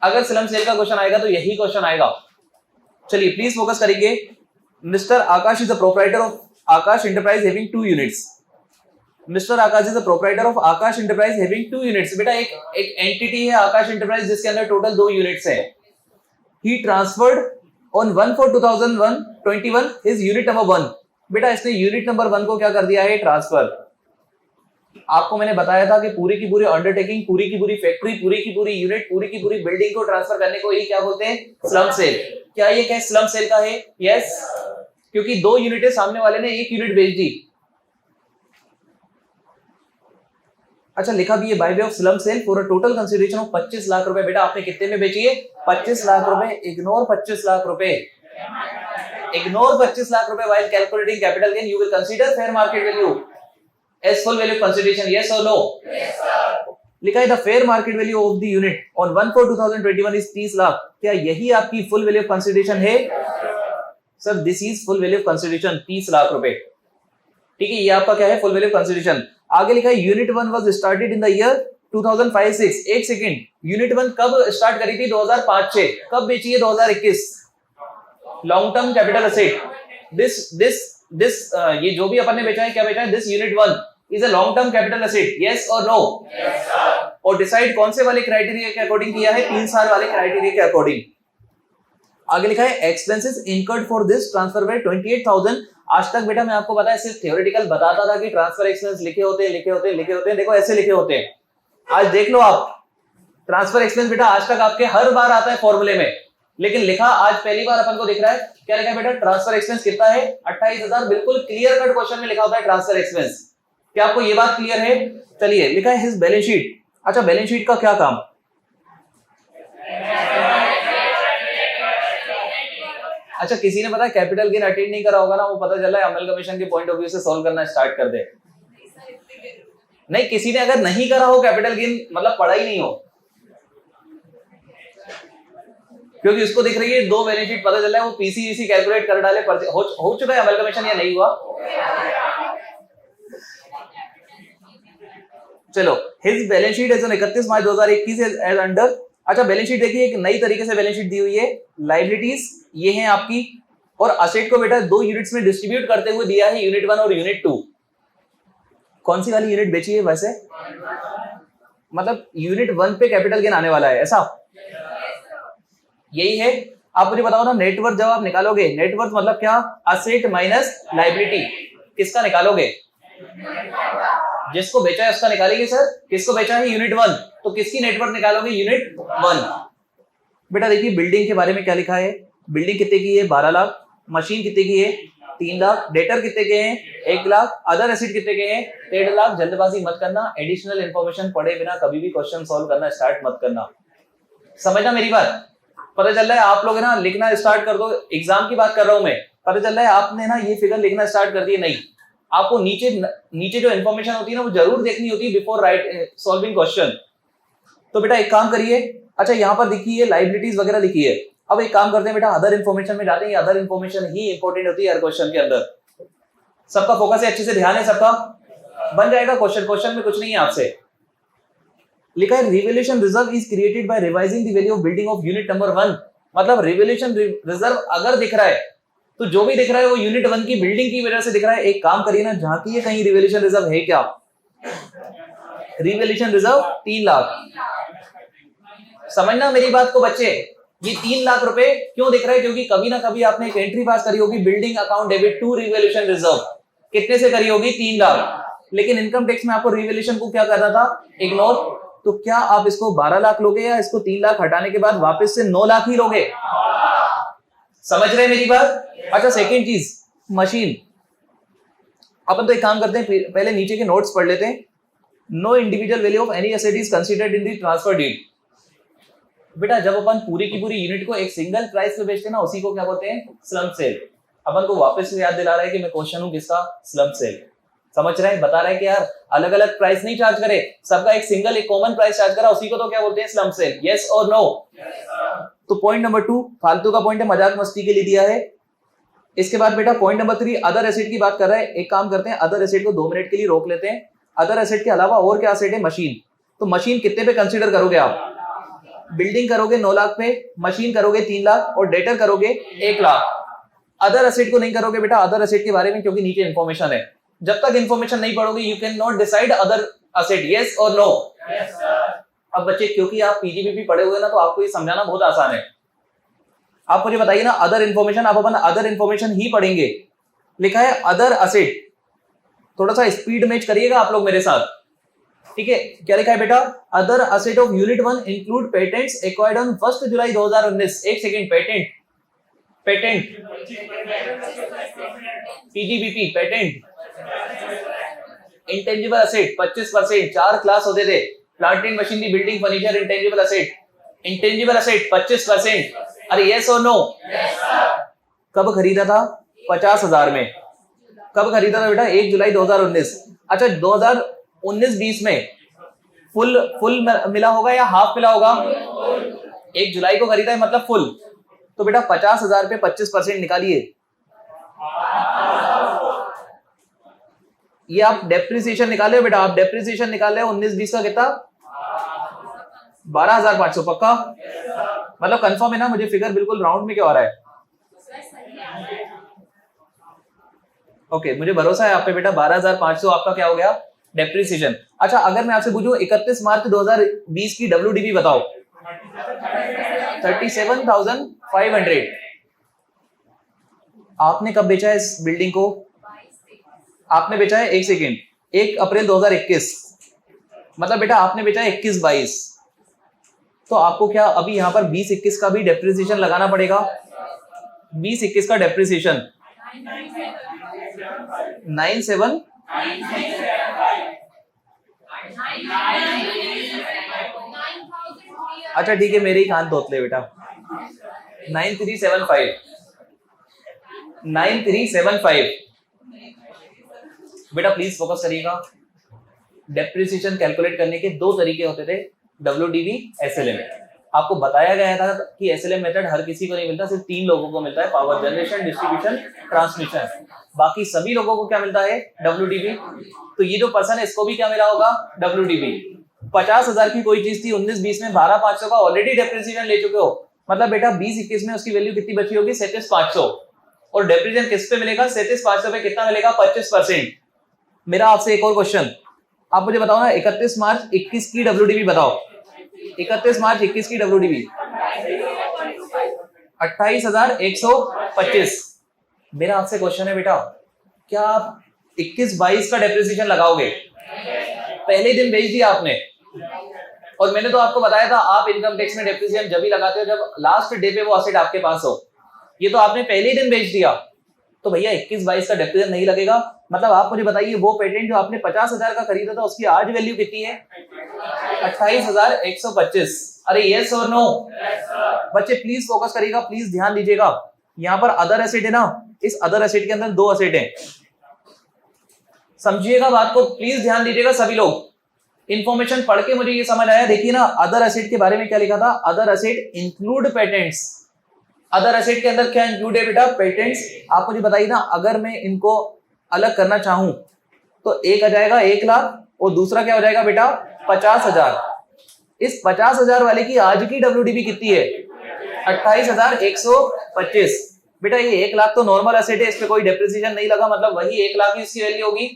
Speaker 1: अगर स्लम सेल का क्वेश्चन आएगा तो यही क्वेश्चन आएगा। चलिए प्लीज फोकस करेंगे। Mister Akash is the proprietor of Akash enterprise having 2 units. Mister Akash is the proprietor of Akash enterprise having 2 units. बेटा एक एंटिटी है आकाश एंटरप्राइज जिसके अंदर टोटल 2 यूनिट्स है। He transferred on 1/4/2021 his unit number 1। बेटा इसने unit number 1 को क्या कर दिया है? ट्रांसफर। आपको मैंने बताया था कि पूरी की पूरी अंडरटेकिंग, पूरी की पूरी फैक्ट्री, पूरी की पूरी यूनिट, पूरी की पूरी बिल्डिंग को ट्रांसफर करने को ही क्या बोलते हैं? Slum sale. क्या ये क्या स्लम सेल का है? यस, क्योंकि 2 यूनिट है, सामने वाले ने 1 यूनिट बेच दी। अच्छा लिखा भी है by way of slump cell for a total consideration of 25 lakh रुपए। बेटा आपने कितने में बेची है? 25 लाख रुपए। इग्नोर 25 लाख रुपए, इग्नोर 25 लाख रुपए while calculating capital gain. You will consider fair market value as full value consideration, yes or no? Yes sir. लिखा है the fair market value of the unit on 1/4/2021 is 30 lakh. क्या यही आपकी full value of consideration है? Sir this is full value of consideration 30 lakh रुपए। ठीक है, ये आपका क्या है? full value of consideration। आगे लिखा है unit 1 was started in the year 2005-6। एक सेकेंड, यूनिट 1 कब स्टार्ट करी थी? 2005-6। कब बेची है? 2021। Long term capital asset. This ये जो भी अपन ने बेचा है, क्या बेचा है? This unit 1 is a long term capital asset, yes or no? Yes sir. और डिसाइड कौन से वाले क्राइटेरिया के अकॉर्डिंग किया है? 3 साल वाले क्राइटेरिया के अकॉर्डिंग। आगे लिखा है expenses incurred for this transfer by 28,000। आज तक बेटा मैं आपको पता है सिर्फ थ्योरेटिकल बताता था कि ट्रांसफर एक्सपेंस लिखे होते हैं, देखो ऐसे लिखे होते हैं। आज देख लो आप, ट्रांसफर एक्सपेंस बेटा आज तक आपके हर बार आता है फॉर्मूले में, लेकिन लिखा आज पहली बार अपन को दिख रहा है। क्या लिखा है बेटा? ट्रांसफर एक्सपेंस कितना है? 28,000। बिल्कुल क्लियर कट क्वेश्चन में लिखा होता है ट्रांसफर एक्सपेंस। क्या आपको ये बात क्लियर है? चलिए लिखा है हिज बैलेंस शीट। अच्छा बैलेंस शीट का क्या काम? अच्छा किसी ने पता है कैपिटल गेन अटेंड नहीं करा होगा ना, वो पता चला है अमलगमेशन के पॉइंट ऑफ व्यू से सॉल्व करना स्टार्ट कर दे। नहीं, किसी ने अगर नहीं करा हो कैपिटल गेन, मतलब पढ़ा ही नहीं हो, क्योंकि उसको दिख रही है 2 बैलेंस शीट, पता चला है वो पीसीवीसी कैलकुलेट कर डाले। हो चुका है अमलगमेशन या नहीं हुआ? चलो his balance sheet as on 31 March 2021 as under. अच्छा बैलेंस शीट देखिए एक नई तरीके से बैलेंस शीट दी हुई है। लायबिलिटीज ये हैं आपकी, और असेट को बेटा 2 यूनिट्स में डिस्ट्रीब्यूट करते हुए दिया है, यूनिट 1 और यूनिट 2। कौन सी वाली यूनिट बेची है वैसे? मतलब यूनिट 1 पे कैपिटल गेन आने वाला है, ऐसा यही है। आप मुझे बताओ ना, नेटवर्थ जब आप निकालोगे, नेटवर्थ मतलब क्या? Asset minus liability. किसका निकालोगे? जिसको बेचा है उसका निकालेंगे सर। किसको बेचा है? यूनिट 1। तो किसकी नेटवर्थ निकालोगे? यूनिट 1। बेटा देखिए बिल्डिंग के बारे में क्या लिखा है। बिल्डिंग कितने की है? 12 लाख। मशीन कितने की है? 3 लाख। डेटर कितने के हैं? 1 लाख। अदर एसेट कितने के हैं? 1.5 लाख। जल्दबाजी मत करना, एडिशनल इंफॉर्मेशन पढ़े बिना कभी भी क्वेश्चन सॉल्व करना स्टार्ट मत करना। समझना मेरी बात? पता चल रहा है आप लोग है ना लिखना स्टार्ट कर दो। एग्जाम की बात कर रहा हूं मैं। पता चल रहा है आपने ना ये फिगर लिखना स्टार्ट कर दिए। नहीं, आपको नीचे जो इन्फॉर्मेशन होती है ना वो जरूर देखनी होती है बिफोर राइट सॉल्विंग क्वेश्चन। तो बेटा एक काम करिए। अच्छा यहाँ पर लिखी है लायबिलिटीज वगैरह लिखी है। अब एक काम करते हैं बेटा, अदर इन्फॉर्मेशन में जाते हैं। अदर इन्फॉर्मेशन ही इंपॉर्टेंट होती है हर क्वेश्चन के अंदर। सबका फोकस है, अच्छे से ध्यान है सबका? बन जाएगा क्वेश्चन में कुछ नहीं है आपसे। लिखा है revaluation reserve is created by revising the value of building of unit number 1। मतलब रिवैल्यूएशन रिजर्व अगर दिख रहा है तो जो भी दिख रहा है वो यूनिट 1 की बिल्डिंग की वजह से दिख रहा है। एक काम करिए ना, झांकिए कहीं रिवैल्यूएशन रिजर्व है क्या? Revaluation reserve 3 lakh. समझना मेरी बात को बच्चे, ये 3 लाख रुपए क्यों दिख रहा है? क्योंकि कभी ना कभी आपने एक एंट्री पास करी होगी, building account debit to revaluation reserve. कितने से करी होगी? 3 लाख। लेकिन इनकम टैक्स में आपको रिवैल्यूएशन को क्या करना था? इग्नोर। तो क्या आप इसको 12 लाख लोगे या इसको 3 लाख हटाने के बाद वापस से 9 लाख ही लोगे? समझ रहे हैं मेरी बात? अच्छा, सेकेंड चीज, मशीन। अपन तो एक काम करते हैं, पहले नीचे के नोट्स पढ़ लेते हैं। No individual value of any asset is considered in the transfer deed. बेटा जब अपन पूरी की पूरी यूनिट को एक सिंगल प्राइस पे बेचते हैं ना, उसी को क्या बोलते हैं? Slump sale. अपन को वापस से याद दिला रहा है कि मैं क्वेश्चन हूं किसका? Slump sale. समझ रहे हैं? बता रहे हैं कि यार अलग अलग प्राइस नहीं चार्ज करे, सबका एक सिंगल एक कॉमन प्राइस चार्ज करा, उसी को तो क्या बोलते हैं? Slump sale. यस और नो? तो पॉइंट नंबर 2 फालतू का पॉइंट है, मजाक मस्ती के लिए दिया है। इसके बाद बेटा पॉइंट नंबर 3 अदर एसेट की बात कर रहा है। एक काम करते हैं, अदर एसेट को 2 मिनट के लिए रोक लेते हैं। अदर एसेट के अलावा और क्या एसेट है? मशीन। तो मशीन कितने पे कंसीडर करोगे आप? बिल्डिंग करोगे 9 लाख पे, मशीन करोगे 3 लाख और डेटर करोगे 1 लाख। अदर एसेट को नहीं करोगे बेटा, अदर एसेट के बारे में, क्योंकि नीचे इंफॉर्मेशन है। जब तक इंफॉर्मेशन नहीं पढ़ोगे you can not decide other asset. Yes और नो? अब बच्चे क्योंकि आप पीजीबीपी पढ़े हुए ना, तो आपको ये समझाना बहुत आसान है। आप मुझे बताइए ना, अदर इंफॉर्मेशन, आप अपन अदर इंफॉर्मेशन ही पढ़ेंगे। लिखा है अदर एसेट, थोड़ा सा स्पीड मैच करिएगा आप लोग मेरे साथ, ठीक है? क्या लिखा है बेटा? Other asset of unit 1 include patents acquired on 1 जुलाई 2019। एक second, patent PGBP patent. Intangible asset 25%, 4 class होते थे, plant and machinery, building, furniture, intangible asset. Intangible asset 25%। अरे यस और नो? कब खरीदा था? 50,000 में। कब खरीदा था बेटा? 1 जुलाई 2019। अच्छा, 2019-20 में फुल मिला होगा या हाफ मिला होगा? 1 जुलाई को खरीदा है मतलब फुल। तो बेटा 50,000 पे 25% निकालिए। ये आप डेप्रिसिएशन निकाले हो बेटा, आप डेप्रिसिएशन निकाले हो 19-20 का कितना? 12,500। पक्का? मतलब कंफर्म है ना? मुझे फिगर बिल्कुल राउंड में क्यों आ रहा है? ओके, मुझे भरोसा है आप पे बेटा। 12,500 आपका क्या हो गया? डेप्रिसिएशन। अच्छा, अगर मैं आपसे पूछूं 31 मार्च 2020 की WDV बताओ। 37,500। आपने कब बेचा है इस बिल्डिंग को? आपने बेचा है, एक सेकेंड, 1 अप्रैल 2021। मतलब बेटा आपने बेचा है 21-22। तो आपको क्या अभी यहां पर 20-21 का भी डेप्रिसिएशन लगाना पड़ेगा? 20-21 का डेप्रिसिएशन 9,7 अच्छा ठीक है, मेरे ही कान तोतले बेटा। 9375 बेटा प्लीज फोकस करिएगा। डेप्रिसिएशन कैलकुलेट करने के 2 तरीके होते थे, WDV, SLM। आपको बताया गया था कि SLM मेथड हर किसी को नहीं मिलता, सिर्फ 3 लोगों को मिलता है, पावर जनरेशन, डिस्ट्रीब्यूशन, ट्रांसमिशन। बाकी सभी लोगों को क्या मिलता है? WDV। तो ये जो पर्सन है इसको भी क्या मिला होगा? WDV। 50,000 की कोई चीज थी 19-20 में, 12,500 का ऑलरेडी डेप्रिसिएशन ले चुके हो। मतलब बेटा 20-21 में उसकी वैल्यू कितनी बची होगी? 37,500। और डेप्रिसिएशन किस पे मिलेगा? 37,500 पे कितना मिलेगा? 25%। मेरा आपसे एक और क्वेश्चन, आप मुझे बताओ ना, 31 मार्च 21 की WDV बताओ। 31 मार्च 21 की WDV 28,125। मेरा आपसे क्वेश्चन है बेटा, क्या आप 21-22 का डेप्रिसिएशन लगाओगे? पहले दिन भेज दिया आपने, और मैंने तो आपको बताया था आप इनकम टैक्स में डेप्रिसिएशन जब भी लगाते हो जब लास्ट डे पे वो एसेट आपके पास हो। ये तो आपने पहले ही दिन बेच दिया, तो भैया 21-22 का डेप्रिसिएशन नहीं लगेगा। मतलब आप मुझे बताइए, वो पेटेंट जो आपने 50,000 का खरीदा था उसकी आज वैल्यू कितनी है? 28,125। अरे यस और नो? बच्चे प्लीज फोकस करिएगा, प्लीज ध्यान दीजिएगा। यहाँ पर अदर एसेट है ना, इस अदर एसेट के अंदर 2 एसेट हैं। समझिएगा बात को, प्लीज ध्यान दीजिएगा सभी लोग। इंफॉर्मेशन पढ़ के मुझे ये समझ आया। देखिए ना, अदर एसेट के बारे में क्या लिखा था? Other asset include patents. Other asset के अंदर क्या इंक्लूड है बेटा? पेटेंट्स। आप मुझे बताइए ना, अगर मैं इनको अलग करना चाहूं तो एक आ जाएगा 1 लाख और दूसरा क्या हो जाएगा बेटा? 50,000। इस 50,000 वाले की आज की WDV कितनी है? 28,125। बेटा ये 1 लाख तो नॉर्मल एसेट है, इस पे कोई डेप्रिसिएशन नहीं लगा, मतलब वही 1 लाख की इसकी वैल्यू होगी।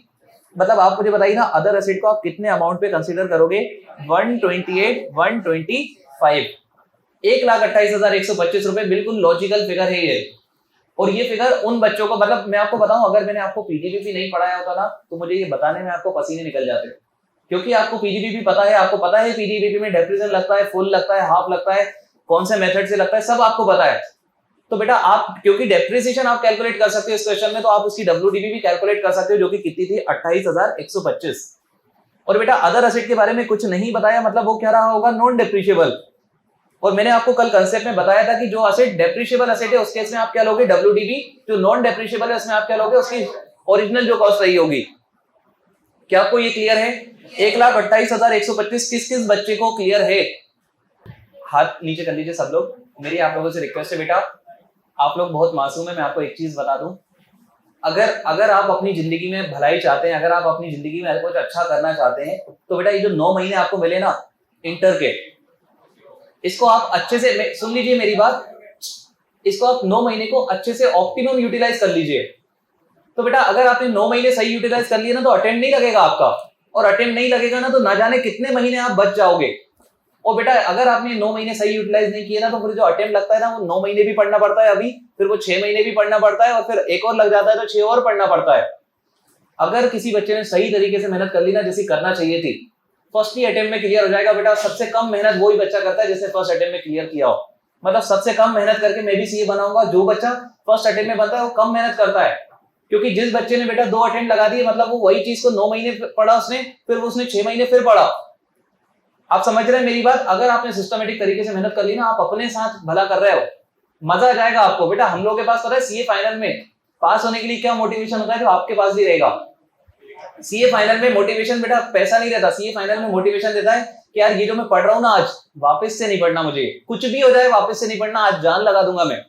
Speaker 1: मतलब आप मुझे बताइए ना, अदर एसेट को आप कितने अमाउंट पे कंसीडर करोगे? 128, 125। 1,28,125 रुपए, बिल्कुल लॉजिकल फिगर है ये। और ये फिगर उन बच्चों को, मतलब मैं आपको बताऊं, अगर मैंने आपको पीजीबीपी नहीं पढ़ाया होता ना तो मुझे ये बताने में आपको पसीने निकल जाते, क्योंकि आपको पीजीबीपी पता है, आपको पता है पीजीबीपी में डेप्रिजन लगता है, फुल लगता है, हाफ लगता है, कौन से मेथड से लगता है, सब आपको पता है। तो बेटा आप, क्योंकि डेप्रिसिएशन आप कैलकुलेट कर सकते हो इस क्वेश्चन में, तो आप उसकी डब्ल्यूडीबी भी कैलकुलेट कर सकते हो, जो कि कितनी थी 28,125। और बेटा अदर असेट के बारे में कुछ नहीं बताया, मतलब वो क्या रहा होगा, नॉन डेप्रिशिएबल। और मैंने आपको कल कंसेप्ट में बताया था कि जो असेट डेप्रिशिएबल असेट है उसके इसमें आप क्या लोगे, डब्ल्यूडीबी। जो नॉन डेप्रिशिएबल है उसमें आप क्या लोगे, उसकी ओरिजिनल जो कॉस्ट रही होगी। क्या आपको ये क्लियर है? 1,28,125 किस किस बच्चे को क्लियर है? हाथ नीचे कर लीजिए सब लोग। मेरी आप लोगों से रिक्वेस्ट है बेटा, आप लोग बहुत मासूम है, मैं आपको एक चीज बता दूं, अगर आप अपनी जिंदगी में भलाई चाहते हैं, अगर आप अपनी जिंदगी में कुछ अच्छा करना चाहते हैं, तो बेटा ये जो 9 महीने आपको मिले ना इंटर के, इसको आप अच्छे से, सुन लीजिए मेरी बात, इसको आप 9 महीने को अच्छे से ऑप्टिमम यूटिलाइज कर लीजिए। तो बेटा अगर आपने 9 महीने सही यूटिलाइज कर लिए ना तो अटेम्प्ट नहीं लगेगा आपका, और अटेम्प्ट नहीं लगेगा ना तो ना जाने कितने महीने आप बच जाओगे। और बेटा अगर आपने 9 महीने सही यूटिलाइज नहीं किए ना तो फिर जो अटेम्प्ट लगता है ना वो 9 महीने भी पढ़ना पड़ता है अभी, फिर वो 6 महीने भी पढ़ना पड़ता है, और फिर एक और लग जाता है तो 6 और पढ़ना पड़ता है। अगर किसी बच्चे ने सही तरीके से मेहनत कर ली ना, जैसी करना चाहिए थी, फर्स्ट ही अटेम्प्ट में क्लियर हो जाएगा। बेटा सबसे कम मेहनत वही बच्चा करता है जिसने फर्स्ट अटेम्प्ट में क्लियर किया हो। मतलब सबसे कम मेहनत करके मैं भी सीए बनाऊंगा, जो बच्चा फर्स्ट अटेम्प्ट में बनता है वो कम मेहनत करता है। क्योंकि जिस बच्चे ने बेटा 2 अटेम्प्ट लगा दिए, मतलब वो वही चीज को 9 महीने पढ़ा उसने, फिर वो उसने 6 महीने फिर पढ़ा। आप समझ रहे हैं मेरी बात? अगर आपने सिस्टमेटिक तरीके से मेहनत कर ली ना, आप अपने साथ भला कर रहे हो, मजा आ जाएगा आपको। बेटा हम लोगों के पास पता है सीए फाइनल में पास होने के लिए क्या मोटिवेशन होता है, जो आपके पास भी रहेगा। सीए फाइनल में मोटिवेशन बेटा पैसा नहीं रहता, सीए फाइनल में मोटिवेशन देता है कि यार ये जो मैं पढ़ रहा हूं ना आज, वापस से नहीं पढ़ना, मुझे कुछ भी हो जाए वापस से नहीं पढ़ना, आज जान लगा दूंगा मैं।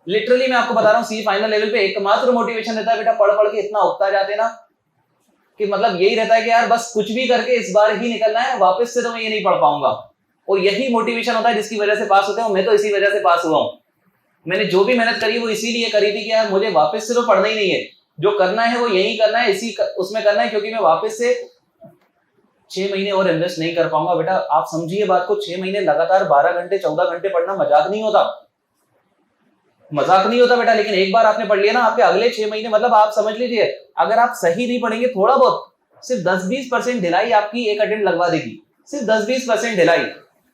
Speaker 1: लिटरली मैं आपको बता रहा हूँ, सी फाइनल लेवल पे एकमात्र मोटिवेशन रहता है बेटा, पढ़ पढ़ के इतना उगता जाते ना कि मतलब यही रहता है कि यार बस कुछ भी करके इस बार ही निकलना है, वापस से तो मैं ये नहीं पढ़ पाऊंगा। और यही मोटिवेशन होता है जिसकी वजह से पास होते हैं। मैं तो इसी वजह से पास हुआ हूँ। मैंने जो भी मेहनत करी वो इसीलिए करी थी कि यार मुझे वापस से तो पढ़ना ही नहीं है, जो करना है वो यही करना है, इसी उसमें करना है, क्योंकि मैं वापस से 6 महीने और इन्वेस्ट नहीं कर पाऊंगा। बेटा आप समझिए बात को, 6 महीने लगातार 12 घंटे 14 घंटे पढ़ना मजाक नहीं होता, मजाक नहीं होता बेटा। लेकिन एक बार आपने पढ़ लिया ना, आपके अगले 6 महीने, मतलब आप समझ लीजिए अगर आप सही नहीं पढ़ेंगे, थोड़ा बहुत सिर्फ 10-20% ढिलाई आपकी एक अटेम्प्ट लगवा देगी, सिर्फ 10-20% ढिलाई।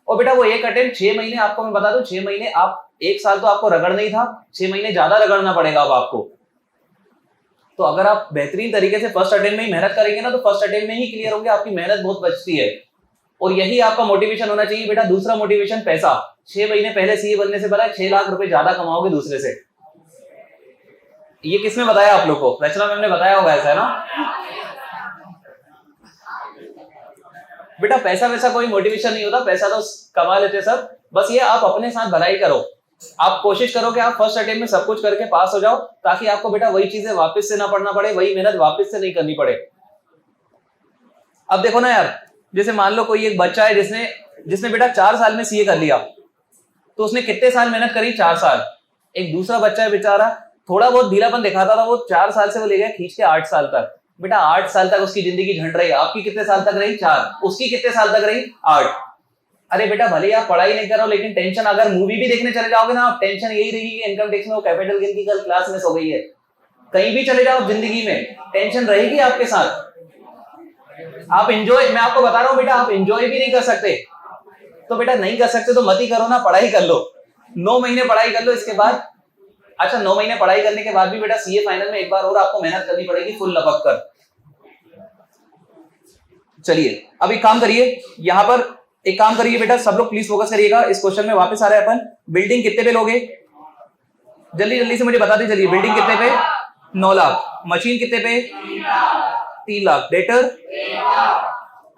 Speaker 1: और बेटा वो एक अटेम्प्ट 6 महीने, आपको मैं बता दूं 6 महीने, आप 1 साल तो आपको रगड़ना ही था, 6 महीने ज्यादा रगड़ना पड़ेगा अब आपको। तो अगर आप बेहतरीन तरीके से फर्स्ट अटेम्प्ट में ही मेहनत करेंगे ना तो फर्स्ट अटेम्प्ट में ही क्लियर होंगे, आपकी मेहनत बहुत बचती है। और यही आपका मोटिवेशन होना चाहिए बेटा। दूसरा मोटिवेशन पैसा। 6 महीने पहले सीए बनने से पहले 6 लाख रुपए ज्यादा कमाओगे दूसरे से। ये किसने बताया आप लोग को? रचना मैम ने बताया होगा, ऐसा है ना बेटा? पैसा वैसा कोई मोटिवेशन नहीं होता, पैसा तो कमा लेते सब। बस ये आप अपने साथ भलाई करो, आप कोशिश करो कि आप फर्स्ट अटेम्प्ट में सब कुछ करके पास हो जाओ, ताकि आपको बेटा वही चीजें वापस से ना पढ़ना पड़े, वही मेहनत वापस से नहीं करनी पड़े। अब देखो ना यार, जैसे मान लो कोई एक बच्चा है जिसने बेटा 4 साल में सीए कर लिया, तो उसने कितने साल मेहनत करी? 4 साल। एक दूसरा बच्चा है बेचारा, थोड़ा बहुत ढीलापन दिखाता था, वो 4 साल से वो ले गया खींच के 8 साल तक। बेटा 8 साल तक उसकी जिंदगी झंड रही। आपकी कितने साल तक रही? 4। उसकी कितने साल तक रही? 8। अरे बेटा भले आप पढ़ाई नहीं करो, लेकिन टेंशन, अगर मूवी भी देखने चले जाओगे ना आप, टेंशन यही रहेगी कि इनकम टैक्स में वो कैपिटल गेन की कल क्लास मिस हो गई है। कहीं भी चले जाओ जिंदगी में टेंशन रहेगी आपके साथ। आप एंजॉय, मैं आपको बता रहा हूं बेटा, आप एंजॉय भी नहीं कर सकते, तो बेटा नहीं कर सकते तो मत ही करो ना, पढ़ाई कर लो। 9 महीने पढ़ाई कर लो, इसके बाद अच्छा 9 महीने पढ़ाई करने के बाद भी बेटा सीए फाइनल में एक बार और आपको मेहनत करनी पड़ेगी फुल लपक कर। चलिए अब एक काम करिए, यहां पर एक काम करिए बेटा, सब लोग प्लीज फोकस करिएगा। इस क्वेश्चन में वापस आ रहे हैं अपन। बिल्डिंग कितने पे लोगे? जल्दी जल्दी से मुझे बता दीजिए। चलिए बिल्डिंग कितने पे? 9 लाख। मशीन कितने पे? 3 लाख। डेटर?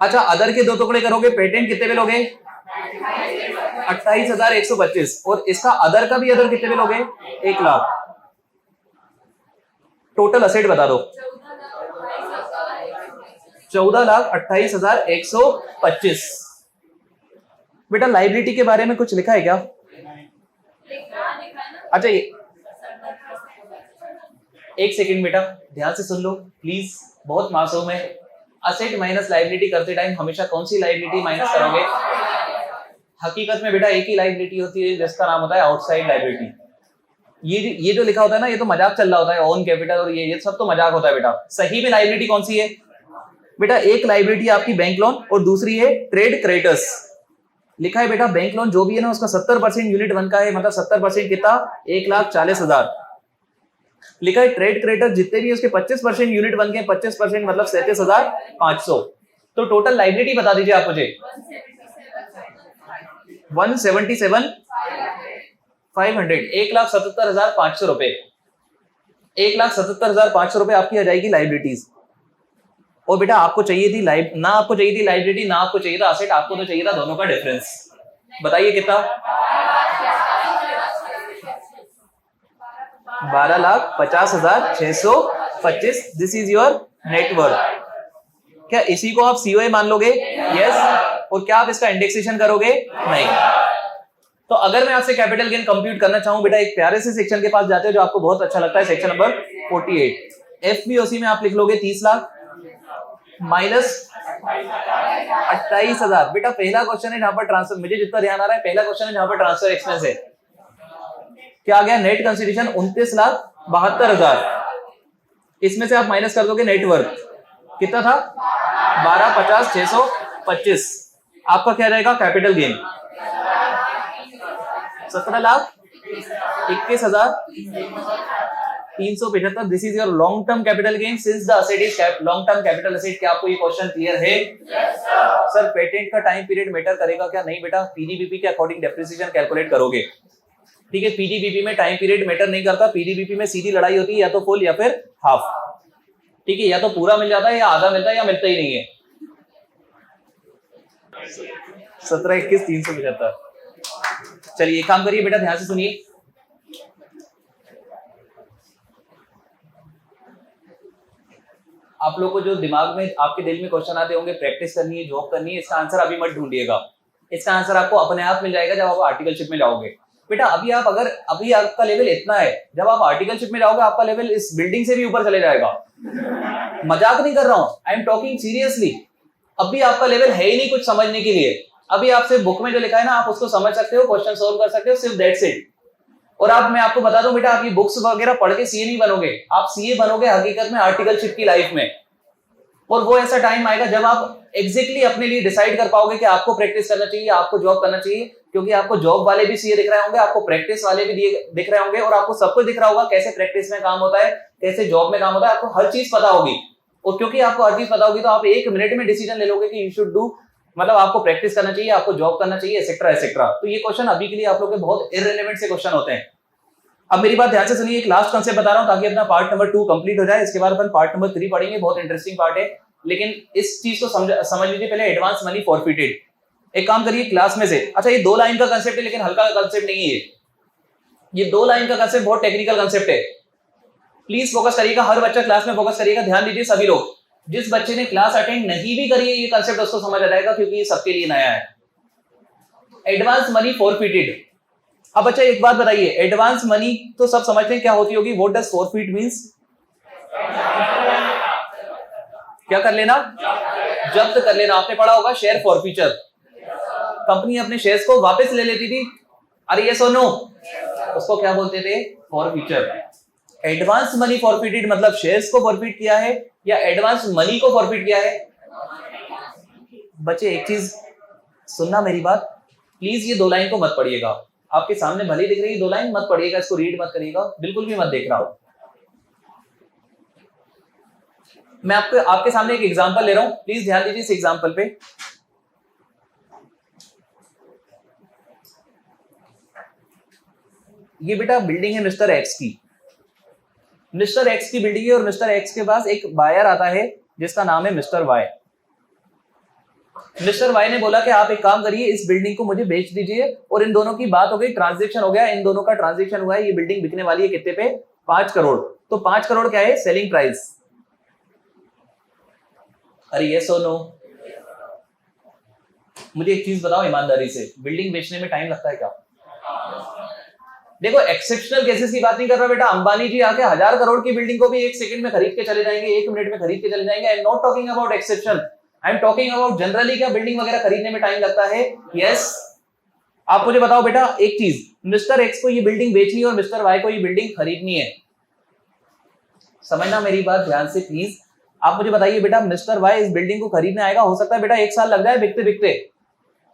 Speaker 1: अच्छा अदर के 2 टुकड़े करोगे, पेटेंट कितने पे लोगे? 28,125। और इसका अदर का भी अदर कितने पे लोगे? 1 लाख। टोटल असेट बता दो। 14,28,125। बेटा लाइबिलिटी के बारे में कुछ लिखा है क्या? अच्छा ये एक सेकंड बेटा, ध्यान से सुन लो प्लीज, बहुत मासूम है। असेट माइनस लाइबिलिटी करते टाइम हमेशा कौन सी लाइबिलिटी माइनस करोगे? हकीकत में बेटा एक ही लायबिलिटी होती है जिसका नाम होता है आउटसाइड लायबिलिटी। ये जो लिखा होता है ना, ये तो मजाक चल रहा होता है, ओन कैपिटल और ये सब तो मजाक होता है बेटा। सही में लायबिलिटी कौन सी है बेटा? एक लायबिलिटी आपकी बैंक लोन और दूसरी है ट्रेड क्रेडिटर्स। लिखा है बेटा बैंक लोन जो भी है ना उसका 70% यूनिट वन का है, मतलब 70% कितना? 1,40,000। लिखा है ट्रेड क्रेडिटर जितने भी उसके 25% यूनिट वन के, 25% मतलब 37,500। तो टोटल लायबिलिटी बता दीजिए आप मुझे। 177,500, 1,77,500 रुपए। 1,77,500 रुपए आपकी आ जाएगी लायबिलिटीज। और बेटा आपको चाहिए थी ना आपको चाहिए थी लायबिलिटी, ना आपको चाहिए था असेट, आपको तो चाहिए था दोनों का डिफरेंस। बताइए कितना? 12,50,625। This is your network. क्या इसी को आप सीओए मान लोगे? यस। और क्या आप इसका इंडेक्सेशन करोगे? नहीं। तो अगर मैं आपसे कैपिटल गेन कंप्यूट करना चाहूं बेटा, एक प्यारे से सेक्शन के पास जाते हो जो आपको बहुत अच्छा लगता है, सेक्शन नंबर 48। एफबीओसी में आप लिख लोगे 30 लाख माइनस 28,000। बेटा पहला क्वेश्चन है जहां पर ट्रांसफर, मुझे जितना ध्यान आ रहा है पहला क्वेश्चन है जहां पर ट्रांसफर एक्सपेंस है। क्या आ गया? Net consideration 29,72,000। इसमें से आप माइनस कर दोगे नेटवर्क, कितना था? 12,50,625। आपका क्या रहेगा capital gain? 17,21,375। This is your long term capital gain since the asset is long term capital asset. क्या आपको ये क्वेश्चन क्लियर है? सर पेटेंट का टाइम पीरियड मैटर करेगा क्या? नहीं बेटा, पीडीबीपी के अकॉर्डिंग डेप्रिसिएशन कैलकुलेट करोगे। ठीक है, पीडीबीपी में टाइम पीरियड मैटर नहीं करता। पीडीबीपी में सीधी लड़ाई होती है या तो फुल या फिर हाफ। ठीक है, या तो पूरा मिल जाता है या आधा मिलता है या मिलता ही नहीं है। 17,21,375। चलिए एक काम करिए बेटा, ध्यान से सुनिए। आप लोग को जो दिमाग में आपके दिल में क्वेश्चन आते होंगे, प्रैक्टिस करनी है, जॉब करनी है, इसका आंसर अभी मत ढूंढिएगा। इसका आंसर आपको अपने आप मिल जाएगा जब आप आर्टिकलशिप में जाओगे। बेटा अभी आपका लेवल इतना है, जब आप आर्टिकलशिप में जाओगे आपका लेवल इस बिल्डिंग से भी ऊपर चले जाएगा। मजाक नहीं कर रहा हूं, आई एम टॉकिंग सीरियसली। अभी आपका लेवल है ही नहीं कुछ समझने के लिए। अभी आपसे बुक में जो लिखा है ना आप उसको समझ सकते हो, क्वेश्चन सोल्व कर सकते हो, सिर्फ दैट्स इट। और मैं आपको बता दूं बेटा, आप ये बुक्स वगैरह पढ़ के सीए नहीं बनोगे, आप सीए बनोगे हकीकत में आर्टिकलशिप की लाइफ में। और वो ऐसा टाइम आएगा जब आप एग्जैक्टली अपने लिए डिसाइड कर पाओगे कि आपको प्रैक्टिस करना चाहिए, आपको जॉब करना चाहिए। क्योंकि आपको जॉब वाले भी सीए दिख रहे होंगे, आपको प्रैक्टिस वाले भी दिख रहे होंगे, और आपको सब कुछ दिख रहा होगा, कैसे प्रैक्टिस में काम होता है, कैसे जॉब में काम होता है, आपको हर चीज पता होगी। और क्योंकि आपको हर चीज पता होगी तो आप 1 मिनट में डिसीजन ले लोगे कि यू शुड डू, मतलब आपको प्रैक्टिस करना चाहिए, आपको जॉब करना चाहिए, एसेट्रा एसेट्रा। तो ये क्वेश्चन अभी के लिए आप लोग के बहुत इररिलेवेंट से क्वेश्चन होते हैं। अब मेरी बात ध्यान से सुनिए, एक लास्ट कांसेप्ट बता रहा हूं ताकि अपना पार्ट नंबर 2 कंप्लीट हो जाए। इसके बाद अपन पार्ट नंबर 3 पढ़ेंगे, बहुत इंटरेस्टिंग पार्ट है। लेकिन इस चीज को समझ लीजिए पहले, एडवांस मनी फॉरफिटेड। एक काम करिए क्लास में से, अच्छा ये 2 लाइन का कांसेप्ट है लेकिन हल्का कांसेप्ट नहीं है ये 2 लाइन का कांसेप्ट बहुत टेक्निकल कांसेप्ट है। प्लीज फोकस करिएगा, हर बच्चा क्लास में फोकस करिएगा, ध्यान दीजिए सभी लोग। जिस बच्चे ने क्लास अटेंड नहीं भी करी है ये कांसेप्ट उसको समझ आ जाएगा, क्योंकि ये सबके लिए नया है। Advance money forfeited. अब बच्चा एक बात बताइए, एडवांस मनी तो सब समझते हैं क्या होती होगी, व्हाट डज फॉरफिट मींस? क्या कर लेना? जब्त कर लेना। आपने पढ़ा होगा शेयर फॉरफीचर, कंपनी अपने शेयर्स को वापस ले लेती थी। अरे यस और नो, उसको क्या बोलते थे? फॉरफीचर। एडवांस मनी फॉरफिटेड मतलब शेयर्स को फॉरफिट किया है या एडवांस मनी को फॉरफिट किया है? बच्चे एक चीज सुनना मेरी बात, प्लीज ये 2 लाइन को मत पढ़िएगा। आपके सामने भले दिख रही है 2 लाइन, मत पढ़िएगा, इसको रीड मत करिएगा, बिल्कुल भी मत देख रहा हूं। मैं आपके सामने एक एग्जांपल ले रहा हूं, प्लीज ध्यान दीजिए इस एग्जांपल पे। ये बेटा बिल्डिंग है मिस्टर एक्स की। मिस्टर एक्स की बिल्डिंग है और मिस्टर एक्स के पास एक बायर आता है जिसका नाम है मिस्टर वाई। मिस्टर वाई ने बोला कि आप एक काम करिए, इस बिल्डिंग को मुझे बेच दीजिए। और इन दोनों की बात हो गई, ट्रांजैक्शन हो गया, इन दोनों का ट्रांजैक्शन हुआ है। ये बिल्डिंग बिकने वाली है कितने पे? 5 करोड़। तो 5 करोड़ क्या है सेलिंग प्राइस? अरे यस और नो? मुझे एक चीज बताओ ईमानदारी से, बिल्डिंग बेचने में टाइम लगता है क्या? देखो एक्सेप्शनल केसेस की बात नहीं कर रहा बेटा, अंबानी जी आके 1000 करोड़ की बिल्डिंग को भी 1 सेकंड में खरीद के चले जाएंगे, 1 मिनट में खरीद के चले जाएंगे। I am not talking about exception, I am talking about generally क्या बिल्डिंग वगैरह खरीदने में टाइम लगता है? यस। आप मुझे बताओ बेटा एक चीज, मिस्टर एक्स को ये बिल्डिंग बेचनी है और मिस्टर वाई को ये बिल्डिंग खरीदनी है। समझना मेरी बात ध्यान से प्लीज। आप मुझे बताइए बेटा, मिस्टर वाई इस बिल्डिंग को खरीदने आएगा, हो सकता है बेटा 1 साल लग जाए बिकते बिकते,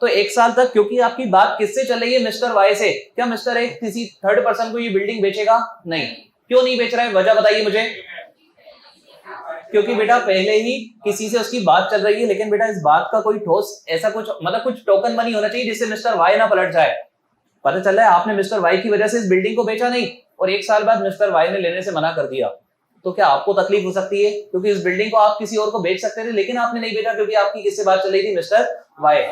Speaker 1: तो 1 साल तक, क्योंकि आपकी बात किससे चल रही है, मिस्टर वाई से, क्या मिस्टर एक्स किसी थर्ड पर्सन को ये बिल्डिंग बेचेगा? नहीं। क्यों नहीं बेच रहा है, वजह बताइए मुझे। क्योंकि बेटा पहले ही किसी से उसकी बात चल रही है, लेकिन बेटा इस बात का कोई ठोस ऐसा कुछ मतलब कुछ टोकन मनी होना चाहिए जिससे मिस्टर वाई ना पलट जाए। पता चल रहा है आपने मिस्टर वाई की वजह से इस बिल्डिंग को बेचा नहीं, और 1 साल बाद मिस्टर वाई ने लेने से मना कर दिया, तो क्या आपको तकलीफ हो सकती है? क्योंकि इस बिल्डिंग को आप किसी और को बेच सकते थे, लेकिन आपने नहीं बेचा क्योंकि आपकी किससे बात चल रही थी, मिस्टर वाई।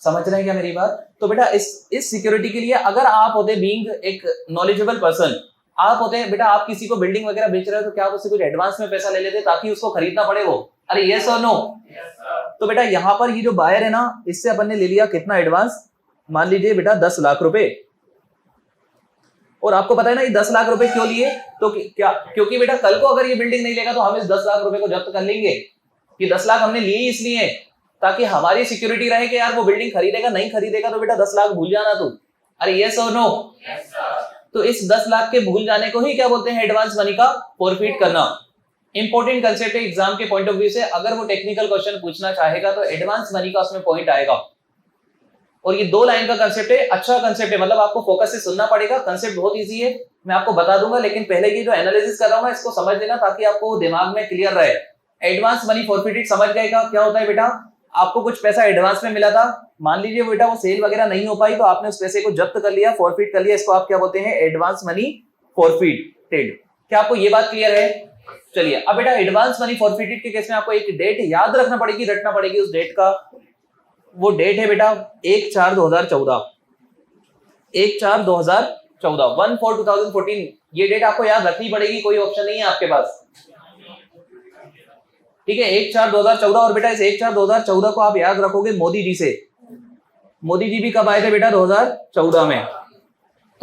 Speaker 1: समझ रहे हैं क्या मेरी बात? तो बेटा इस सिक्योरिटी के लिए अगर आप होते बीइंग एक नॉलेजेबल पर्सन, आप होते बेटा, आप किसी को बिल्डिंग वगैरह बेच रहे हो तो क्या आप उससे कुछ एडवांस में पैसा ले लेते ताकि उसको खरीदना पड़े वो? अरे यस और नो? तो बेटा यहाँ पर ये जो बायर है ना, इससे अपन ने ले लिया कितना एडवांस, मान लीजिए बेटा 10 लाख रुपए। और आपको पता है ना ये 10 लाख रुपए क्यों लिए? तो क्या, क्योंकि बेटा कल को अगर ये बिल्डिंग नहीं लेगा तो हम इस 10 लाख रुपए को जब्त कर लेंगे। ये 10 लाख हमने लिए इसलिए ताकि हमारी सिक्योरिटी रहे कि यार वो बिल्डिंग खरीदेगा, नहीं खरीदेगा तो बेटा 10 लाख भूल जाना तू। अरे यस और नो? तो इस 10 लाख के भूल जाने को ही क्या बोलते हैं, एडवांस मनी का फॉरफिट करना। इंपॉर्टेंट कंसेप्ट है एग्जाम के पॉइंट ऑफ व्यू से, अगर वो टेक्निकल क्वेश्चन पूछना चाहेगा तो एडवांस मनी का उसमें पॉइंट आएगा। और ये 2 लाइन का कंसेप्ट है, अच्छा कंसेप्ट है, मतलब आपको फोकस से सुनना पड़ेगा। कंसेप्ट बहुत इजी है, मैं आपको बता दूंगा, लेकिन पहले ये जो एनालिसिस कर रहा हूं इसको समझ लेना ताकि आपको दिमाग में क्लियर रहे। एडवांस मनी फॉरफिटेड समझ गए क्या होता है बेटा? आपको कुछ पैसा एडवांस में मिला था, मान लीजिए बेटा वो सेल वगैरह नहीं हो पाई तो आपने उस पैसे को जब्त कर लिया, फॉरफिट कर लिया, इसको आप क्या बोलते हैं, एडवांस मनी फॉरफिटेड। क्या आपको ये बात क्लियर है? चलिए अब बेटा एडवांस मनी फॉरफिटेड के केस में आपको एक डेट याद रखना पड़ेगी, रटना पड़ेगी उस डेट का। वो डेट है बेटा 1/4/2014, 1/4/2014, 1/4/2014। ये डेट आपको याद रखनी पड़ेगी, कोई ऑप्शन नहीं है आपके पास, ठीक है? 1/4/2014। और बेटा इस 1/4/2014 को आप याद रखोगे मोदी जी से। मोदी जी भी कब आए थे बेटा? 2014 में।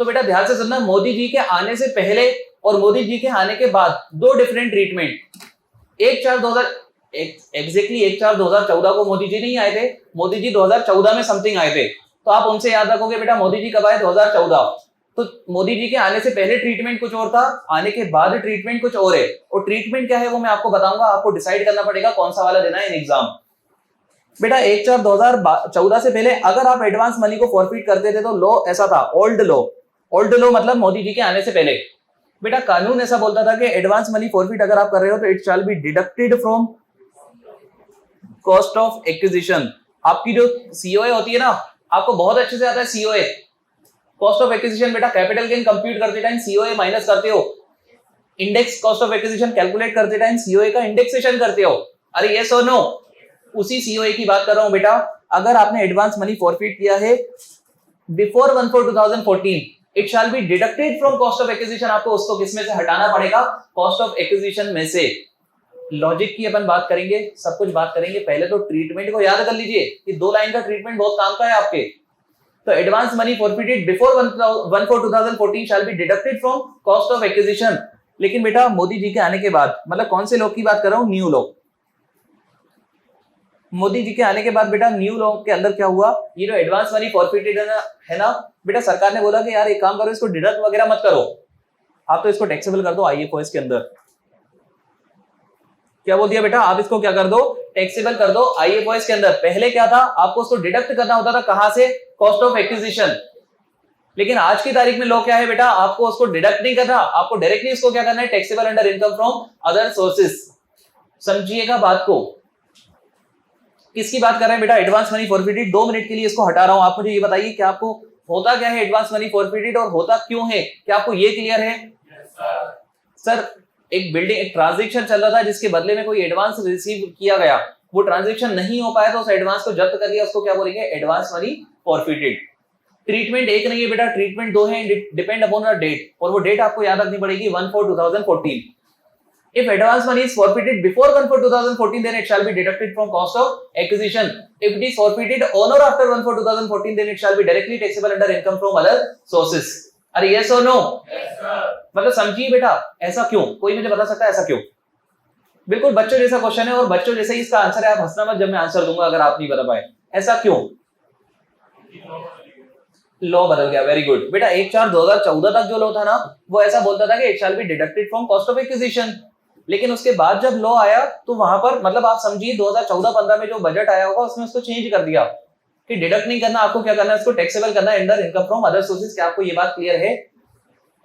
Speaker 1: तो बेटा ध्यान से सुनना, मोदी जी के आने से पहले और मोदी जी के आने के बाद 2 डिफरेंट ट्रीटमेंट। 1/4/2014 को मोदी जी नहीं आए थे, मोदी जी 2014 में समथिंग आए थे, तो आप उनसे याद रखोगे बेटा मोदी जी कब आए? 2014। तो मोदी जी के आने से पहले ट्रीटमेंट कुछ और था, आने के बाद ट्रीटमेंट कुछ और है, और ट्रीटमेंट क्या है वो मैं आपको बताऊंगा। आपको डिसाइड करना पड़ेगा कौन सा वाला देना है इन एग्जाम। बेटा 1/4/2014 से पहले अगर आप एडवांस मनी को फॉरफिट करते थे तो लॉ ऐसा था, ओल्ड लॉ मतलब मोदी जी के आने से पहले बेटा कानून ऐसा बोलता था कि एडवांस मनी फॉरफिट अगर आप कर रहे हो तो it shall be deducted from cost of acquisition. आपकी जो सीओए होती है ना, आपको बहुत अच्छे से आता है सीओए, कॉस्ट ऑफ एक्विजिशन। बेटा कैपिटल गेन कंप्यूट करते टाइम सीओए माइनस करते हो, index cost of acquisition calculate करते टाइम सीओए का इंडेक्सेशन करते हो। अरे यस और नो? उसी सीओए की बात कर रहा हूं बेटा। अगर आपने एडवांस मनी फॉरफिट किया है before 1/4/2014, it shall be deducted from cost of acquisition. आपको उसको किसमें से हटाना पड़ेगा? कॉस्ट ऑफ एक्विजिशन में से। लॉजिक की अपन बात करेंगे, सब कुछ बात करेंगे, पहले तो ट्रीटमेंट को याद कर लीजिए, ये 2 लाइन का ट्रीटमेंट बहुत काम का है आपके। तो advance money forfeited before 1/4/2014 shall be deducted from cost of acquisition. लेकिन बेटा मोदी जी के आने के बाद, मतलब कौन से लॉ की बात कर रहा हूं? New law. मोदी जी के आने के बाद बेटा न्यू लॉ के अंदर क्या हुआ, ये जो एडवांस मनी फॉरफिटेड है ना बेटा, सरकार ने बोला कि यार एक काम करो, इसको डिडक्ट वगैरह मत करो, आप तो इसको टैक्सेबल कर दो आईएफओएस के अंदर। क्या बोल दिया बेटा? आप इसको क्या कर दो? टैक्सेबल कर दो आईएफओएस के अंदर। पहले क्या था, आपको उसको डिडक्ट करना होता था, कहां से? Cost of acquisition. लेकिन आज की तारीख में लॉ क्या है बेटा, आपको उसको डिडक्ट नहीं करना, आपको डायरेक्टली उसको क्या करना है? Taxable under income from other sources. समझिएगा बात को। किसकी बात कर रहे हैं बेटा? Advance money forfeited. 2 मिनट के लिए इसको हटा रहा हूं। आप मुझे ये बताइए कि आपको होता क्या है एडवांस मनी फॉरफिटेड और होता क्यों है? क्या आपको ये क्लियर है? सर एक बिल्डिंग, एक ट्रांजैक्शन चल रहा था जिसके बदले में कोई एडवांस रिसीव किया गया, वो ट्रांजैक्शन नहीं हो पाया तो उस एडवांस को जब्त कर लिया, उसको क्या बोलेंगे? Advance money forfeited. ट्रीटमेंट एक नहीं है बेटा, ट्रीटमेंट 2 है, डिपेंड अपॉन द डेट, और वो डेट आपको याद रखनी पड़ेगी 1/4/2014। If advance money is forfeited before 1/4/2014, then it shall be deducted from cost of acquisition. If it is forfeited on or after 1/4/2014, then it shall be directly taxable under income from other sources. अरे yes or no? Yes sir. मतलब समझिए बेटा, ऐसा क्यों? कोई मुझे बता सकता है ऐसा क्यों? बिल्कुल बच्चों जैसा क्वेश्चन है और बच्चों जैसे ही इसका आंसर है, आप हंसना मत जब मैं आंसर दूंगा अगर आप नहीं बता पाए। ऐसा क्यों? लॉ बदल गया, वेरी गुड बेटा। 1/4/2014 तक जो लॉ था ना वो ऐसा बोलता था कि it shall be deducted from cost of acquisition, लेकिन उसके बाद जब लॉ आया तो वहां पर मतलब आप समझिए 2014-15 में जो बजट आया होगा उसमें उसको चेंज कर दिया कि डिडक्ट नहीं करना, आपको क्या करना है, उसको टैक्सेबल करना है under income from other sources. क्या आपको ये बात क्लियर है?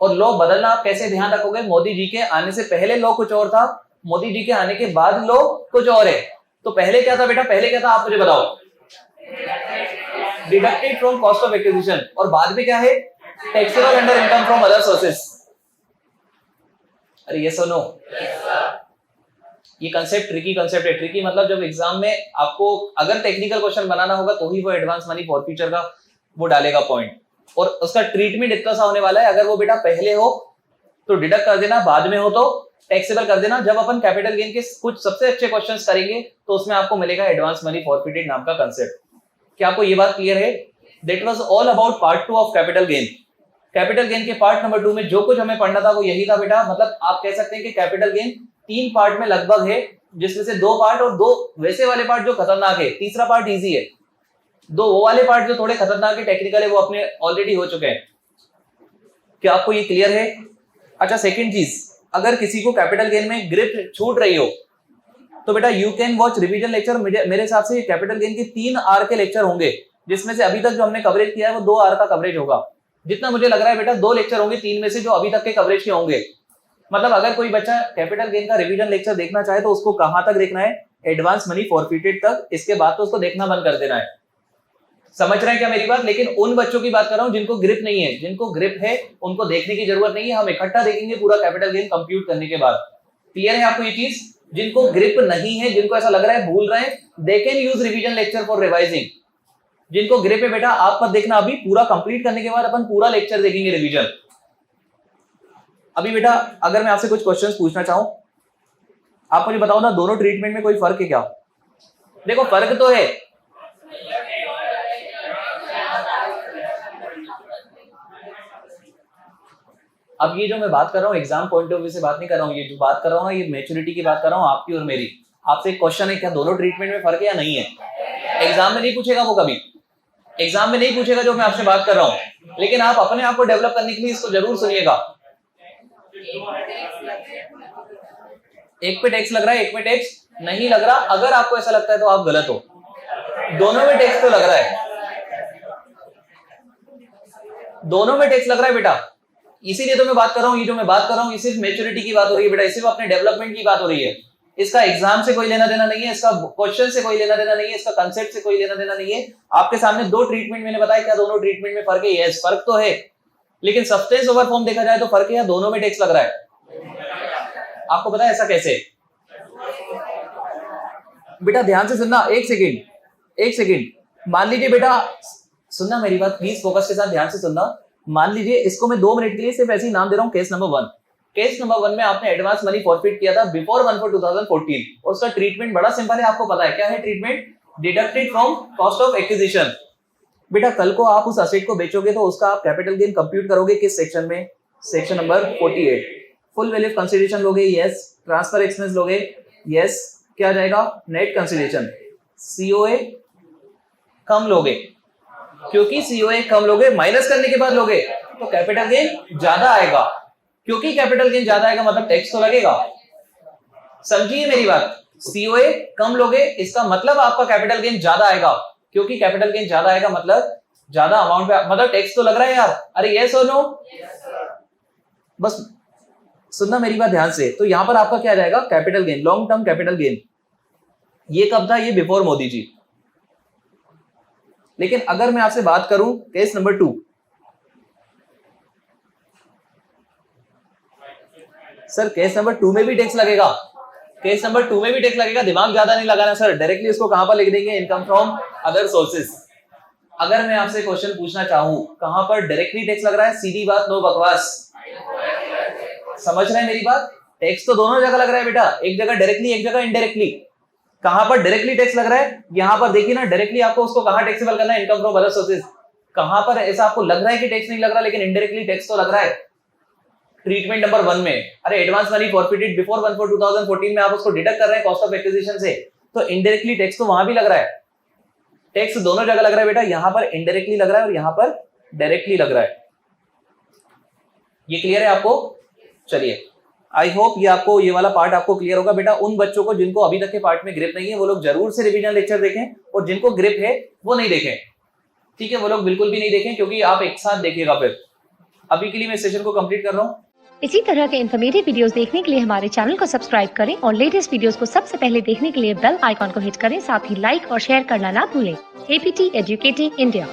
Speaker 1: और लॉ बदलना आप कैसे ध्यान रखोगे? मोदी जी के आने से पहले लॉ कुछ और था, मोदी जी के आने के बाद लॉ कुछ और है। तो पहले क्या था बेटा? पहले क्या था आप मुझे बताओ? Deducted from cost of acquisition, और बाद में क्या है? Taxable under income from other sources. अरे यस और नो? ये कंसेप्ट ट्रिकी कंसेप्ट है। ट्रिकी मतलब जब एग्जाम में आपको अगर टेक्निकल क्वेश्चन बनाना होगा तो ही वो एडवांस मनी फॉरफीचर का वो डालेगा पॉइंट, और उसका ट्रीटमेंट इतना सा होने वाला है, अगर वो बेटा पहले हो तो डिडक्ट कर देना, बाद में हो तो टैक्सेबल कर देना। जब अपन कैपिटल गेन के कुछ सबसे अच्छे क्वेश्चंस करेंगे तो उसमें आपको मिलेगा एडवांस मनी फॉरफीटेड नाम का कंसेप्ट। क्या आपको ये बात क्लियर है? That was all about part 2 of capital gain. Capital gain के पार्ट नंबर 2 में जो कुछ हमें पढ़ना था वो यही था बेटा। मतलब आप कह सकते हैं कि कैपिटल गेन 3 पार्ट में लगभग है, जिसमें से 2 पार्ट और 2 वैसे वाले पार्ट जो खतरनाक है, तीसरा पार्ट इजी है। 2 वो वाले पार्ट जो थोड़े खतरनाक है, टेक्निकल है, वो अपने ऑलरेडी हो चुके हैं। क्या आपको ये क्लियर है? अच्छा, सेकंड चीज, अगर किसी को कैपिटल गेन में ग्रिप छूट रही हो तो बेटा you can watch revision lecture. मेरे हिसाब से कैपिटल गेन के 3 आर के लेक्चर होंगे, जिसमें से अभी तक जो हमने कवरेज किया है वो 2 आर का कवरेज होगा। जितना मुझे लग रहा है बेटा 2 लेक्चर होंगे 3 में से जो अभी तक के कवरेज के होंगे। मतलब अगर कोई बच्चा कैपिटल गेन का रिवीजन लेक्चर देखना चाहे तो उसको कहां तक देखना है? एडवांस मनी फॉरफीटेड तक। इसके बाद तो उसको देखना बंद कर देना है। समझ रहे हैं क्या मेरी बात? लेकिन उन बच्चों की बात कर रहा हूं जिनको ग्रिप नहीं है। जिनको ग्रिप है उनको देखने की जरूरत नहीं है, हम इकट्ठा देखेंगे पूरा कैपिटल गेन कंप्यूट करने के बाद। क्लियर है आपको ये चीज? जिनको ग्रिप नहीं है, जिनको ऐसा लग रहा है भूल रहे हैं, they can use revision lecture for revising. जिनको ग्रिप है बेटा आप मत देखना, अभी पूरा कंप्लीट करने के बाद अपन पूरा लेक्चर देखेंगे रिवीजन। अभी बेटा अगर मैं आपसे कुछ क्वेश्चंस पूछना चाहूं, आप मुझे बताओ ना, दोनों ट्रीटमेंट में कोई फर्क है क्या? देखो फर्क तो है। अब ये जो मैं बात कर रहा हूँ एग्जाम पॉइंट ऑफ व्यू से बात नहीं कर रहा हूँ, ये जो बात कर रहा हूँ ना ये मैच्योरिटी की बात कर रहा हूँ आपकी और मेरी। आपसे एक क्वेश्चन है, क्या दोनों ट्रीटमेंट में फर्क है या नहीं है? एग्जाम में नहीं पूछेगा वो, कभी एग्जाम में नहीं पूछेगा जो मैं आपसे बात कर रहा हूँ, लेकिन आप अपने आप को डेवलप करने के लिए इसको जरूर सुनिएगा। एक पे टैक्स लग रहा है, एक पे टैक्स नहीं लग रहा। अगर आपको ऐसा लगता है तो आप गलत हो, दोनों में टैक्स तो लग रहा है, दोनों में टैक्स लग रहा है बेटा। इसीलिए तो मैं बात कर रहा हूँ, ये जो मैं बात कर रहा हूँ ये सिर्फ मैच्योरिटी की बात हो रही है बेटा, सिर्फ अपने डेवलपमेंट की बात हो रही है। इसका एग्जाम से कोई लेना देना नहीं है, इसका क्वेश्चन से कोई लेना देना नहीं है, इसका कंसेप्ट से कोई लेना देना नहीं है। आपके सामने 2 ट्रीटमेंट मैंने बताया, क्या दोनों ट्रीटमेंट में फर्क है? यस फर्क तो है, लेकिन सब्सटेंस ओवर फॉर्म देखा जाए तो फर्क है या दोनों में टैक्स लग रहा है? आपको पता है ऐसा कैसे? बेटा ध्यान से सुनना, एक सेकेंड। मान लीजिए बेटा, सुनना मेरी बात प्लीज, फोकस के साथ ध्यान से सुनना। मान लीजिए इसको मैं 2 मिनट के लिए सिर्फ ऐसे ही नाम दे रहा हूं, केस नंबर 1। केस नंबर 1 में आपने एडवांस मनी फॉरफिट किया था बिफोर 1/4/2014, और उसका ट्रीटमेंट बड़ा सिंपल है, आपको पता है क्या है treatment? Deducted from cost of acquisition. बेटा कल को आप उस असेट को बेचोगे तो उसका आप कैपिटल गेन कंप्यूट करोगे किस सेक्शन में? Section number 48। Full value consideration लोगे? यस। ट्रांसफर एक्सपेंस लोगे? यस। क्या जाएगा? Net consideration. सीओए कम लोगे, क्योंकि सीओए कम लोगे, माइनस करने के बाद लोगे तो कैपिटल गेन ज्यादा आएगा। क्योंकि कैपिटल गेन ज्यादा आएगा मतलब टैक्स तो लगेगा। समझिए मेरी बात, सीओए कम लोगे इसका मतलब आपका कैपिटल गेन ज्यादा आएगा, क्योंकि कैपिटल गेन ज्यादा आएगा मतलब ज्यादा अमाउंट पे, मतलब टैक्स तो लग रहा है यार। अरे यस और नो? बस सुनना मेरी बात ध्यान से। तो यहां पर आपका क्या जाएगा? Capital gain, long term capital gain. ये कब था? ये बिफोर मोदी जी। लेकिन अगर मैं आपसे बात करूं case number 2, sir case number 2 में भी टैक्स लगेगा, केस नंबर 2 में भी टैक्स लगेगा। दिमाग ज्यादा नहीं लगाना सर, डायरेक्टली इसको कहां पर लिख देंगे? Income from other sources. अगर मैं आपसे क्वेश्चन पूछना चाहूं कहां पर डायरेक्टली टैक्स लग रहा है, सीधी बात, नो बकवास। समझ रहे हैं मेरी बात? टैक्स तो दोनों जगह लग रहा है बेटा, एक जगह डायरेक्टली, एक जगह इनडायरेक्टली। कहां पर डायरेक्टली टैक्स लग रहा है? यहां पर देखिए ना, डायरेक्टली आपको उसको कहां टैक्सेबल करना है? Income from other sources. कहां पर ऐसा आपको लग रहा है कि टैक्स नहीं लग रहा, लेकिन इनडायरेक्टली टैक्स तो लग रहा है ट्रीटमेंट नंबर 1 में। अरे एडवांस मनी फॉरफिटेड बिफोर 1/4/2014 में आप उसको डिडक्ट कर रहे हैं कॉस्ट ऑफ एक्विजिशन से, तो इनडायरेक्टली टैक्स तो वहां भी लग रहा है। टैक्स दोनों जगह लग रहा है बेटा, यहां पर इनडायरेक्टली लग रहा है और यहां पर डायरेक्टली लग रहा है। ये क्लियर है आपको? चलिए, आई होप ये आपको, ये वाला पार्ट आपको क्लियर होगा। बेटा उन बच्चों को जिनको अभी तक के पार्ट में ग्रिप नहीं है वो लोग जरूर से रिवीजन लेक्चर देखें, और जिनको ग्रिप है वो नहीं देखें, ठीक है? वो लोग बिल्कुल भी नहीं देखें, क्योंकि आप एक साथ देखिएगा। फिर अभी के लिए मैं सेशन को कंप्लीट कर रहा हूँ।
Speaker 2: इसी तरह के इन्फॉर्मेटिव वीडियोस देखने के लिए हमारे चैनल को सब्सक्राइब करें और लेटेस्ट वीडियोस को सबसे पहले देखने के लिए बेल आइकॉन को हिट करें। साथ ही लाइक और शेयर करना ना भूलें। APT educating India.